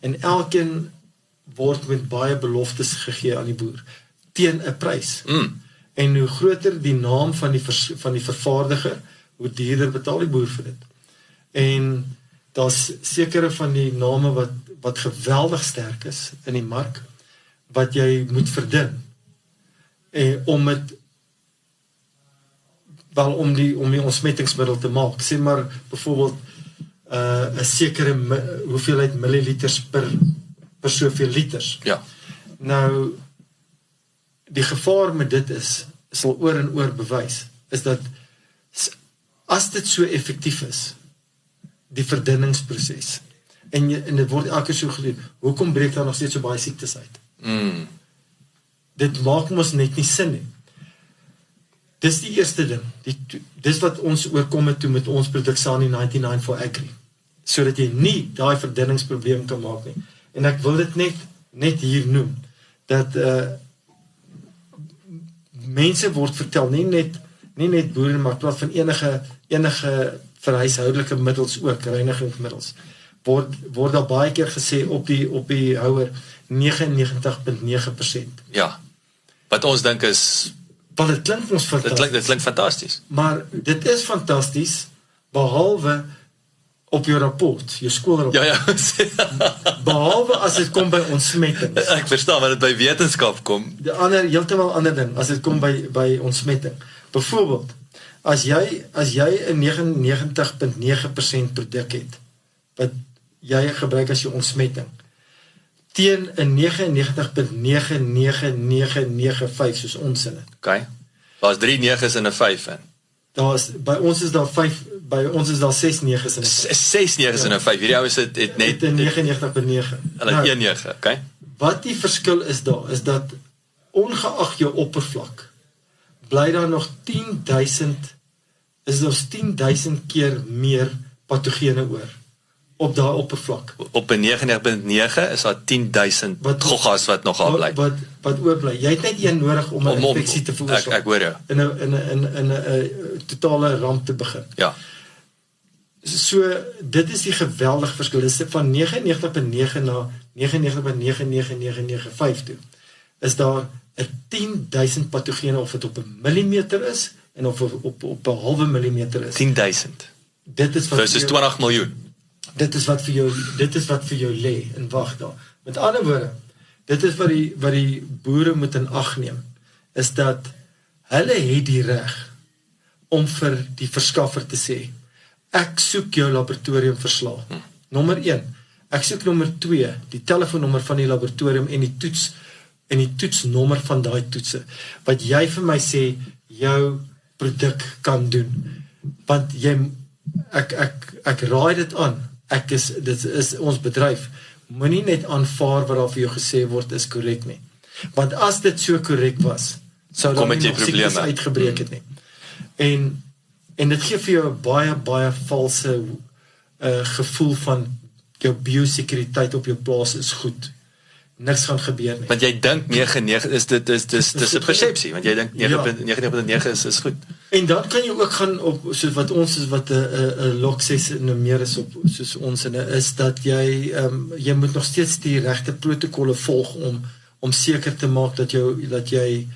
En elkeen word met baie beloftes gegee aan die boer teen 'n prys. En hoe groter die naam van die vervaardiger, hoe duurder betaal die boer vir dit. En daar's sekere van die name wat geweldig sterk is in die mark, wat jy moet verdun. Om die ontsmettingsmiddel te maak. Sê maar byvoorbeeld 'n sekere hoeveelheid milliliters per soveel liters. Ja. Nou, die gevaar met dit sal oor en oor bewys, is dat as dit so effektief is, die verdunningsproses, en dit word elke keer so gedoen, hoekom breek daar nog steeds so baie siektes uit? Dit maak ons net nie sin nie. Dis die eerste ding. Dis wat ons oorkom het toe met ons produk Sani 99 for Agri. Sodat jy nie daai verdunningsprobleem kan maak nie. En ek wil dit net hier noem, dat mense word vertel, nie net boere, maar ek praat van enige verhuishoudelike middels ook, reinigingsmiddels, word daar baie keer gesê op die houer 99.9%. Ja, wat ons dink is, want dit klink ons fantasties. Dit klink fantasties. Maar dit is fantasties, behalwe op jou rapport, jou skoolrapport. Ja. Behalwe as dit kom by ontsmettings. Ek verstaan, wanneer dit by wetenskap kom. Heeltemal ander ding, as dit kom by ontsmetting. Byvoorbeeld, as jy 'n 99.9% produk het, wat jy gebruik as jou ontsmetting, teen 'n 99.99995 soos ons in dit. Okay. Daar's 3 9's en 'n 5 in. By ons is daar 6 9's en 'n 5. 6 9's en 'n 5. Hierdie ou is dit net 'n 99.9. Hulle 1 9, okay? Wat die verskil is daar, is dat ongeag jou oppervlak, bly daar nog 10.000 keer meer patogene oor op daai oppervlak. Op 'n 99.9 is daar 10.000 goggas wat nog aan bly. Wat oorbly. Jy het net een nodig om 'n infeksie te veroorsaak. Ek hoor jou. In 'n totale ramp te begin. Ja. So dit is die geweldige verskil. Dit is van 99.9 na 99.99995 toe. Is daar 'n 10.000 patogene, of dit op 'n millimeter is en of op 'n halwe millimeter is. 10.000. Dit is wat versus 20 miljoen. Dit is wat vir jou lê en wag daar. Met ander woorde, dit is wat die boere moet in ag neem, is dat hulle het die reg om vir die verskaffer te sê, ek soek jou laboratoriumverslag. Nommer 1. Ek soek nommer 2, die telefoonnommer van die laboratorium en die toetsnommer van daai toetse, wat jy vir my sê, jou produk kan doen. Want ek raai dit aan. Dit is ons bedryf. Moenie net aanvaar wat daar vir jou gesê word is korrek nie. Want as dit so korrek was, sou daar nie nog siektes uitgebreek het nie. En dit gee vir jou 'n baie, baie valse gevoel van jou biosekuriteit op jou plaas is goed. Niks gaan gebeur nie. Want jy dink 9.9 is dit is 'n persepsie, want jy dink 9.9 is goed. En dan kan jy ook gaan op soos wat ons is wat 'n log 6 en meer is op soos ons is dat jy moet nog steeds die regte protokolle volg om seker te maak dat jy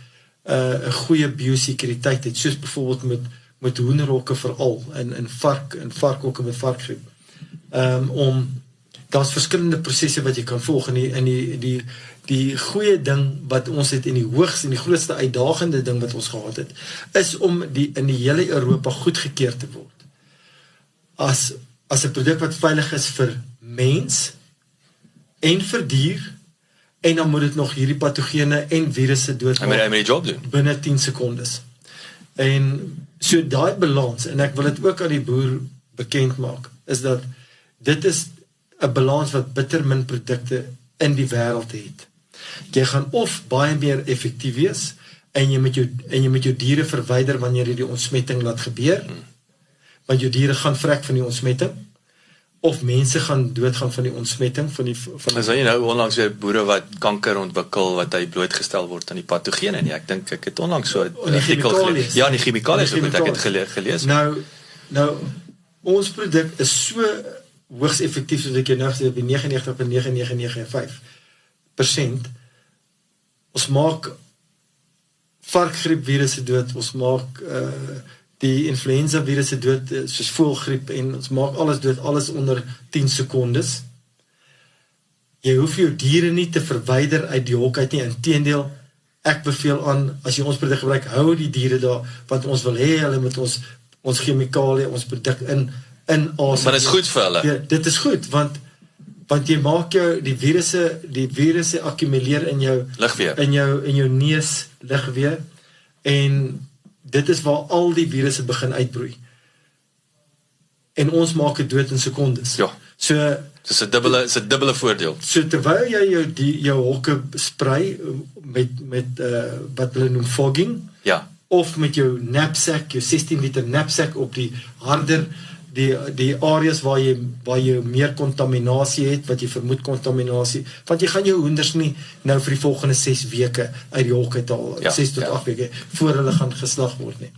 'n goeie biosekuriteit het, soos byvoorbeeld met hoenderhokke veral en varkhokke met varkgriep. Daar's verskillende prosesse wat jy kan volg en die goeie ding wat ons het en die hoogste en die grootste uitdagende ding wat ons gehad het, is om in die hele Europa goedgekeur te word. As 'n produk wat veilig is vir mens en vir dier, en dan moet dit nog hierdie patogene en virusse doodmaak binne 10 sekondes. En so daai balans, en ek wil dit ook aan die boer bekend maak, is dat dit is 'n balans wat bitter min produkte in die wêreld het. Jy gaan of baie meer effektief wees en jy met jou diere verwyder wanneer jy die ontsmetting laat gebeur, want jou diere gaan vrek van die ontsmetting, of mense gaan doodgaan van die ontsmetting Is jy nou onlangs weer boere wat kanker ontwikkel wat hy blootgestel word aan die patogene nie? Ek dink ek het onlangs so 'n artikel gelees. Ja, die chemikalies wat ek het gelees. Nou ons produk is so hoogs effektief soos ek jou nou gesê op die 99.9995%. Ons maak varkgriepvirusse dood, ons maak die influenza virusse dood, soos voëlgriep, en ons maak alles dood, alles onder 10 sekondes. Jy hoef jou diere nie te verwyder uit die hok uit nie, inteendeel, ek beveel aan, as jy ons produk gebruik, hou die diere daar, want ons wil hê hulle met ons chemikalie, ons produk in asem. Maar dit is goed vir hulle. Ja, dit is goed, want jy maak jou, die virusse akkumuleer in jou lugweer, in jou neus lugweer, en dit is waar al die virusse begin uitbroei. En ons maak dit dood in sekondes. Ja. So dis 'n dubbele voordeel. So terwyl jy jou hokke sprei met wat hulle noem fogging, Ja. of met jou knapsack, jou 16 liter knapsack op die harder die areas waar jy meer kontaminasie het, wat jy vermoed kontaminasie, want jy gaan jou hoenders nie nou vir die volgende 6 weke uit die hok uithaal, 6 tot 8 weke, voor hulle gaan geslag word nie.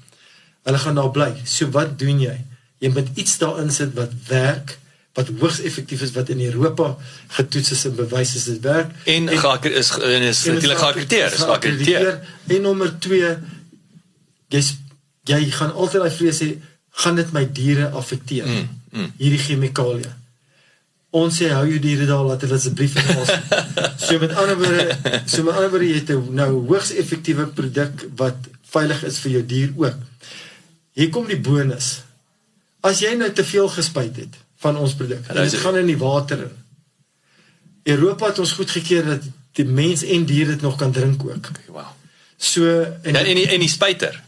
Hulle gaan daar bly. So wat doen jy? Jy moet iets daarin sit wat werk, wat hoogs effektief is, wat in Europa getoets is en bewys is dit werk. En is natuurlijk geakkrediteer. En nommer 2, jy gaan altyd die vrees hê, gaan dit my diere affekteer, hierdie chemikalie. Ons sê, hou jou diere daar, laat hulle asseblief in ons. So met ander woorde, jy het nou hoogs effektiewe produk, wat veilig is vir jou dier ook. Hier kom die bonus. As jy nou te veel gespuit het, van ons produk, en dit gaan in die water in. Europa het ons goedgekeur, dat die mens en dier dit nog kan drink ook. Wow. So, en die spuiter.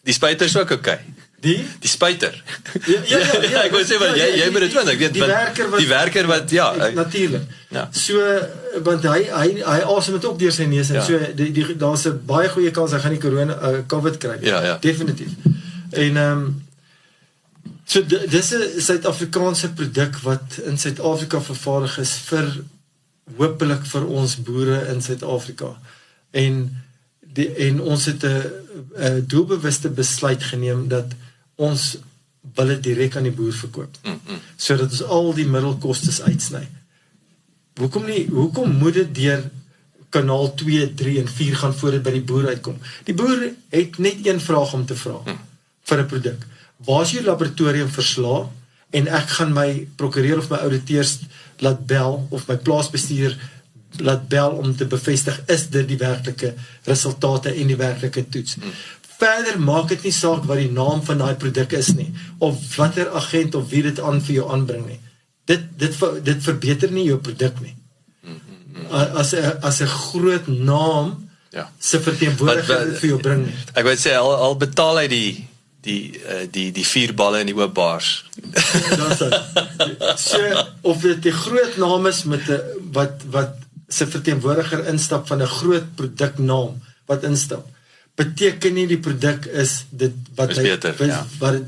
Die spuiter is ook oké. Die spuiter. Ja, ek wou sê, want jy moet dit doen, ek weet, die werker wat, natuurlijk. So, want hy asem het ook deur sy neus, en so, daar is 'n baie goeie kans, hy gaan die COVID kry. Ja. Definitief. En, so, dis 'n Suid-Afrikaanse produk, wat in Suid-Afrika vervaardig is, hopelik vir ons boere in Suid-Afrika. En ons het 'n doelbewuste besluit geneem, dat ons wil dit direk aan die boer verkoop. Sodat ons al die middelkostes uitsny. Hoekom moet dit deur kanaal 2, 3 en 4 gaan voor dit by die boer uitkom? Die boer het net een vraag om te vra vir 'n produk. Waar is jou laboratorium verslae? En ek gaan my prokureur of my auditeurs laat bel, of my plaasbestuurder laat bel om te bevestig, is dit die werklike resultate en die werklike toets. Verder maak dit nie saak wat die naam van daai produk is nie, of watter agent of wie dit aan vir jou aanbring nie. Dit verbeter nie jou produk nie. As 'n groot naam se verteenwoordiger dit vir jou bring nie. Ek wil sê, al betaal hy die 4 balle in die oop baars. So, of dit die groot naam is met wat se verteenwoordiger instap van 'n groot produknaam wat instap, beteken nie die produk is dit wat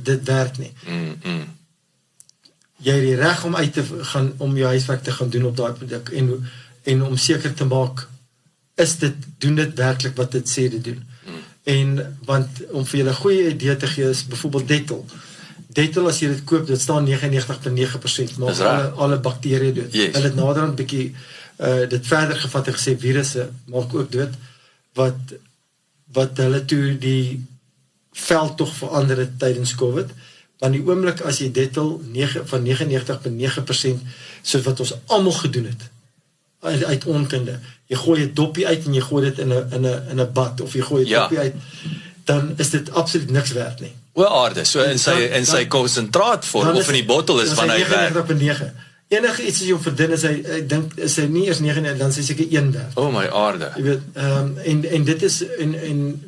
dit werk nie. Jy het die reg om uit te gaan, om jou huiswerk te gaan doen op daai produk, en om seker te maak, doen dit werklik wat dit sê dit doen. En, want om vir julle 'n goeie idee te gee, is byvoorbeeld Dettol, as jy dit koop, dit staan 99,9%, maak alle bakterieë dood. Hulle het naderhand bietjie dit verder gevat en gesê, virusse maak ook dood, wat hulle toe die veld toch verander het tydens COVID, want die oomblik as jy Dettol van 99,9%, soos wat ons almal gedoen het, uit onkunde, jy gooi 'n doppie uit en jy gooi dit in 'n bad, of jy gooi 'n doppie uit, dan is dit absoluut niks werd nie. O aarde, so in sy konsentraatvorm, of in die bottel is van hy werk. Enige iets as jy hom verdun, is hy nie eers 9, dan is hy seker 1 werd. Oh my aarde. Jy weet, en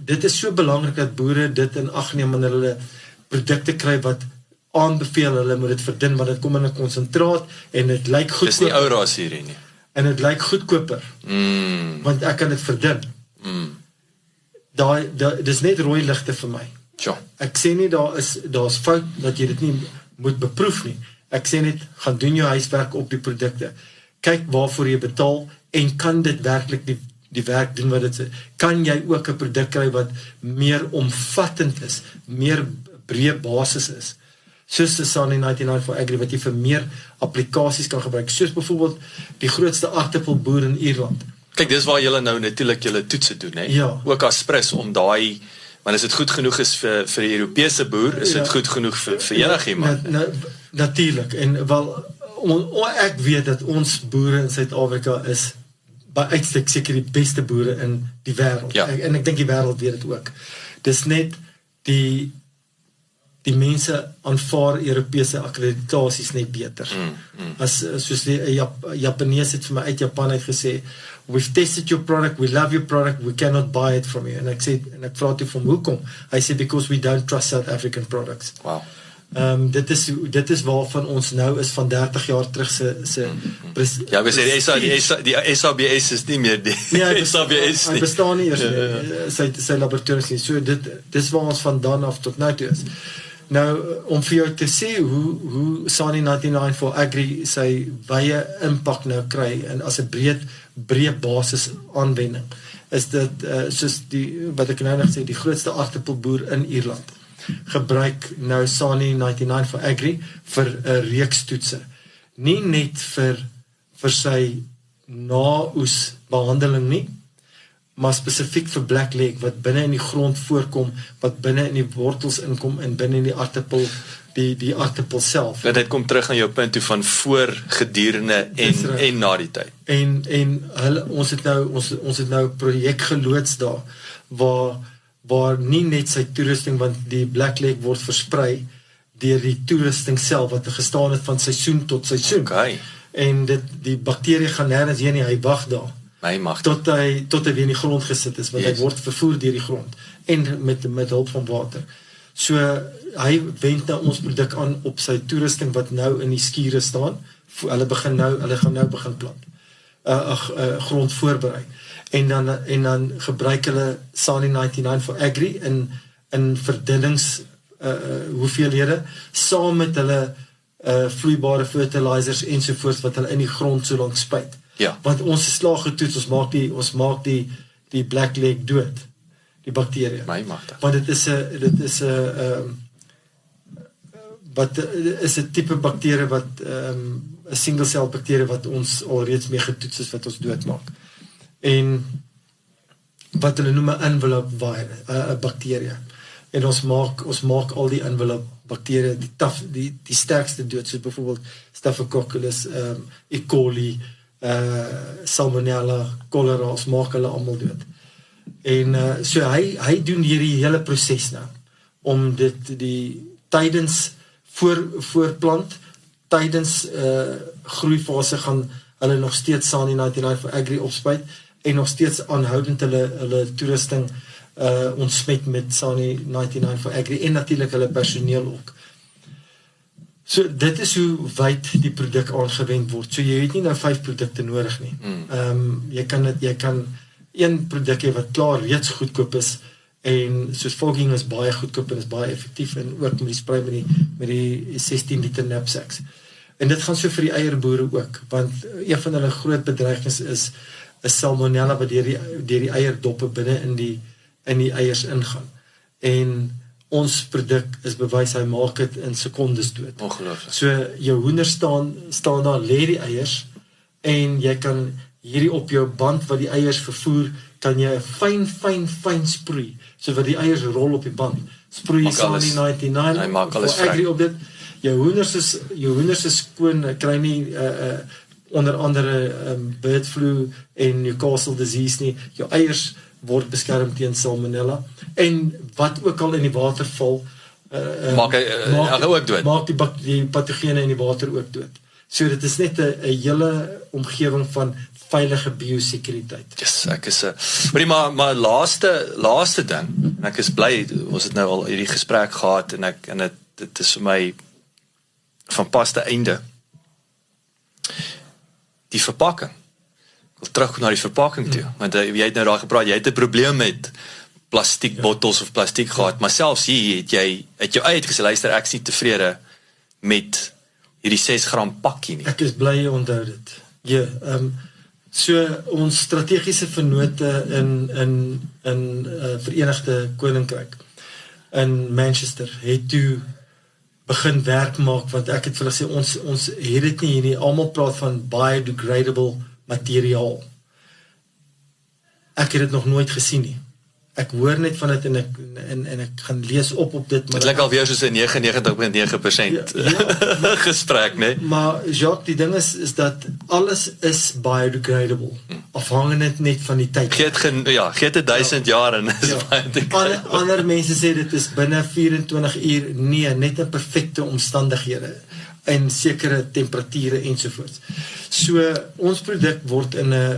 dit is so belangrik dat boere dit in ag neem wanneer hulle produkte kry wat aanbeveel, hulle moet dit verdun, want dit kom in 'n konsentraat, en dit lyk goedkoper. Dis nie ou ras hierdie nie. En dit lyk goedkoper, want ek kan dit verdun. Dis net rooi ligte vir my. Ek sê nie, daar's fout, dat jy dit nie moet beproef nie. Ek sê net, gaan doen jou huiswerk op die produkte. Kyk waarvoor jy betaal, en kan dit werklik die werk doen wat dit sê. Kan jy ook 'n produk kry wat meer omvattend is, meer breë basis is, soos die Sunny 99 for Agri, wat jy vir meer applikasies kan gebruik, soos byvoorbeeld die grootste aardappelboer in Ierland. Kyk, dis waar julle nou natuurlijk julle toetse doen, hè? Ja. Ook as Spris, om daai, want as dit goed genoeg is vir die Europese boer, is dit goed genoeg vir enigiemand. Natuurlijk, en wel, ek weet dat ons boere in Suid-Afrika is, by uitstek seker die beste boere in die wêreld, en ek dink die wêreld weet dit ook. Dis net die mense aanvaar Europese akkreditasies net beter. Soos die Japanees het vir my uit Japan uit gesê, we've tested your product, we love your product, we cannot buy it from you. En ek vra toe van hoekom? Hy sê, because we don't trust South African products. Wow. Dit is waarvan ons nou is van 30 jaar terug se ja, ek sê die SABS is nie meer die SABS nie. Hy bestaan nie eers sy laboratoriums nie. So dis waar ons van dan af tot nou toe is. Nou, om vir jou te sê hoe SANI 99 for Agri sy wye impak nou kry en as 'n breë basis aanwending, is dit soos wat ek nou net sê, die grootste aardappelboer in Ierland gebruik nou SANI 99 for Agri vir 'n reeks toetse. Nie net vir sy na-oes behandeling nie, maar spesifiek vir blackleg wat binne in die grond voorkom, wat binne in die wortels inkom en binne in die aardappel, die aardappel self. Dit kom terug aan jou punt toe van voor, gedurende en na die tyd. En ons het nou 'n projek geloods daar waar nie net sy toerusting, want die blackleg word versprei deur die toerusting self wat gestaan het van seisoen tot seisoen. Okay. En die bakterie gaan nêrens heen nie, hy wag daar. Tot hy weer in die grond gesit is, want hy word vervoer deur die grond en met hulp van water. So hy wend nou ons produk aan op sy toerusting wat nou in die skure staan. Hulle gaan nou begin plant. Grond voorberei. En dan gebruik hulle SANI 99 for Agri in verdunnings hoeveelhede saam met hulle vloeibare fertilizers ensovoorts wat hulle in die grond so lank spuit. Ja. Want ons is slaag getoets, ons maak die blackleg dood, die bakterie. Want dit is 'n tipe bakterie wat 'n single cell bakterie wat ons alreeds mee getoets is wat ons doodmaak. En wat hulle noem 'n envelope virus, 'n bakterie. En ons maak al die envelope bakterieë die sterkste dood, soos byvoorbeeld Staphylococcus, E. coli, Salmonella, cholera, ons maak hulle almal dood. En so hy doen hierdie hele proses nou om dit tydens voorplant, tydens groeifase gaan hulle nog steeds SANI 99 for Agri opspuit en nog steeds aanhoudend hulle toerusting ontsmet met SANI 99 for Agri en natuurlik hulle personeel ook. So dit is hoe wyd die produk aangewend word. So jy het nie nou 5 produkte nodig nie. Jy kan een produk hê wat klaar reeds goedkoop is en soos fogging is baie goedkoop en is baie effektief en ook met die sprei met die 16 liter knapsacks. En dit gaan so vir die eierboere ook, want een van hulle groot bedreigings is salmonella wat deur die eierdoppe binne in die eiers ingaan. En ons produk is bewys, hy maak dit in sekondes dood. Ongelooflik. So jou hoender staan daar, lê die eiers en jy kan hierdie op jou band wat die eiers vervoer, kan jy 'n fyn sproei, so wat die eiers rol op die band. Sproei SANI 99 for Agri op dit. Jou hoenders is skoon, kry nie onder andere bird flu en Newcastle disease nie. Jou eiers word beskerm teen salmonella en wat ook al in die water val maak ook dood. Maak die patogene in die water ook dood. So dit is net 'n hele omgewing van veilige biosekuriteit. Yes, ek is maar laaste ding, en ek is bly ons het nou al hierdie gesprek gehad en dit is vir my van pas te einde. Die verpakking. Ek wil terug na die verpakking toe, want jy het nou daar gepraat, jy het 'n probleem met plastiek bottels of plastiek gehad, maar selfs hier het jy jou eie gesê, luister, ek is nie tevrede met hierdie 6 gram pakkie nie. Ek is bly jy onthou dit. Ja, so ons strategiese vennote in Verenigde Koninkryk in Manchester het toe begin werk maak, want ek het vir hulle sê, ons het dit nie hierdie, almal praat van biodegradable materiaal. Ek het dit nog nooit gesien nie. Ek hoor net van dit en ek gaan lees op dit. Het lyk alweer soos 'n 99.9% gesprek, nee? Maar Jacques, die ding is dat alles is biodegradable. Afhangend net van die tyd. Gee dit 1000 jaar en is biodegradable. Ander mense sê dit is binne 24 uur, nee, net in perfekte omstandighede en sekere temperature ensovoorts. So ons produk word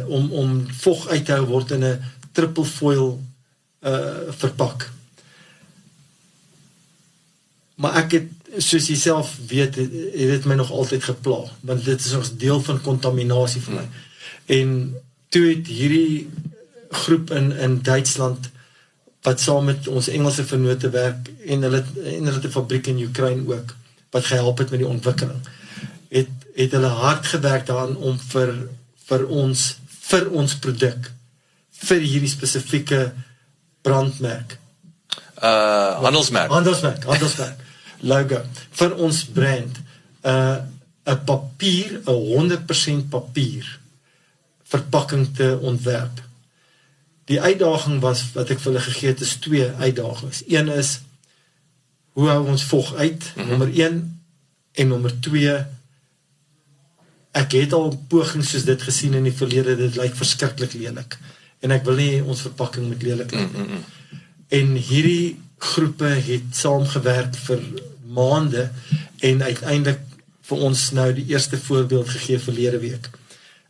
om vog uit te hou, word in 'n triple foil verpak. Maar ek het soos jy self weet, het dit my nog altyd gepla, want dit is ons deel van kontaminasie vir my. En toe het hierdie groep in Duitsland, wat saam met ons Engelse vennote werk, en hulle het 'n fabriek in Oekraïne ook, wat gehelp het met die ontwikkeling, het hulle hard gewerk daaraan om vir ons produk, vir hierdie spesifieke brandmerk, handelsmerk, logo, vir ons brand, 'n papier, 'n 100% papier verpakking te ontwerp. Die uitdaging was, wat ek vir hulle gegee het, is 2 uitdagings. Een is, hoe hou ons vog uit, nommer 1, en nommer 2, ek het al pogings soos dit gesien in die verlede, dit lyk verskriklik lelik, en ek wil nie ons verpakking met lelik lyk. En hierdie groepe het saamgewerk vir maande, en uiteindelik vir ons nou die eerste voorbeeld gegee verlede week.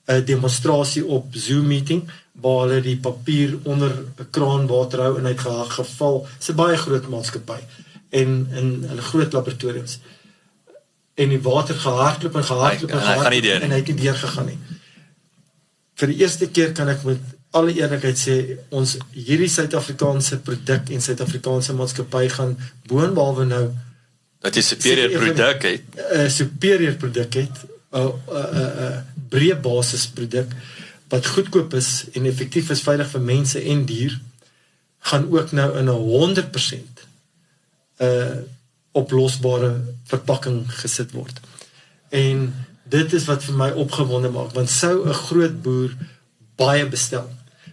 'n Demonstrasie op Zoom meeting, waar hulle die papier onder 'n kraanwater hou, en hy het geval, is 'n baie groot maatskappy, en in hulle groot laboratoriums, en die water gehardloop, en hy het nie deur gegaan nie. Vir die eerste keer kan ek met alle eerlikheid sê, ons hierdie Suid-Afrikaanse produk en Suid-Afrikaanse maatskappy gaan boonbehalwe nou dat jy superieur produk het, 'n superieur produk het, 'n breë basis produk wat goedkoop is en effektief is, veilig vir mense en dier, gaan ook nou in 'n 100% oplosbare verpakking gesit word. En dit is wat vir my opgewonde maak, want sou 'n groot boer baie bestel,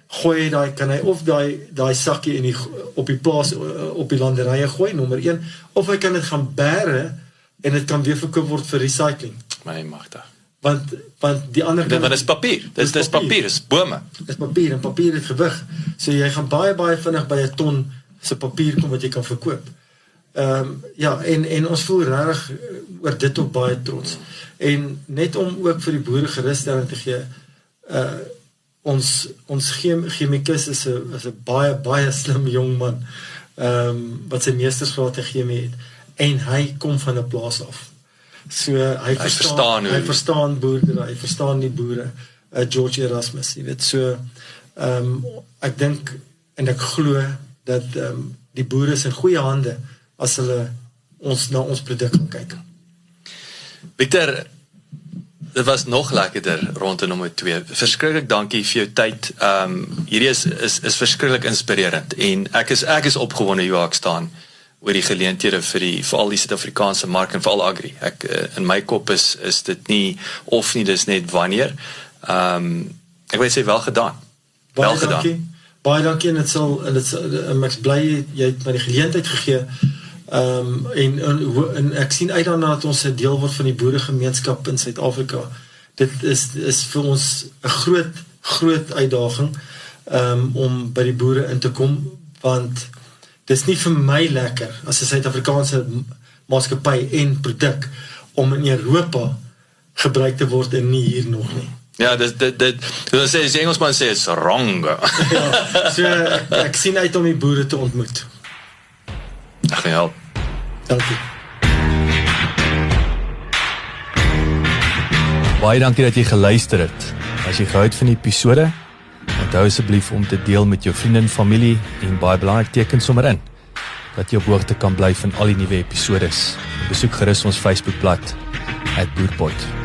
gooi kan hy of daai sakkie op die plaas, op die landerye gooi, nommer 1, of hy kan dit gaan bære, en dit kan weer verkoop word vir recycling. My magtig. Want die ander kant, dit is papier, dit is papier, dit is bome. Dit is papier, en papier het gewig, so jy gaan baie vinnig by 'n ton se papier kom wat jy kan verkoop. En ons voel regtig oor dit ook baie trots. En net om ook vir die boere gerusstelling te gee, ons chemikus is 'n baie slim jong man, wat sy meestersgraad in chemie het, en hy kom van 'n plaas af. So hy verstaan boerdery, hy verstaan die boere, George Erasmus, jy weet, so ek dink en ek glo dat die boere is in goeie hande as hulle na ons produk gaan kyk. Victor, dit was nog lekkerder rondte nommer 2. Verskriklik dankie vir jou tyd. Hierdie is verskriklik inspirerend, en ek is opgewonde hoe ek staan oor die geleenthede vir al die Suid-Afrikaanse mark en vir al agri. In my kop is dit nie of nie, dis net wanneer. Ek wil sê wel gedaan. Baie dankie, en ek is bly jy het my die geleentheid gegee, en ek sien uit daarna dat ons 'n deel word van die boeregemeenskap in Suid-Afrika. Dit is vir ons 'n groot uitdaging, om by die boere in te kom, want dit is nie vir my lekker as 'n Suid-Afrikaanse maatskappy en produk om in Europa gebruik te word en nie hier nog nie. Ja, dit die Engelsman sê, it's wrong. Ja, so ek sien uit om die boere te ontmoet. Ag, help. Dankie. Baie dankie dat jy geluister het. As jy gehou het van die episode, onthou asseblief om te deel met jou vriende en familie, en baie belangrik, teken sommer in dat jy op hoogte kan bly van al die nuwe episodes. Besoek gerus ons Facebookblad @boerpot.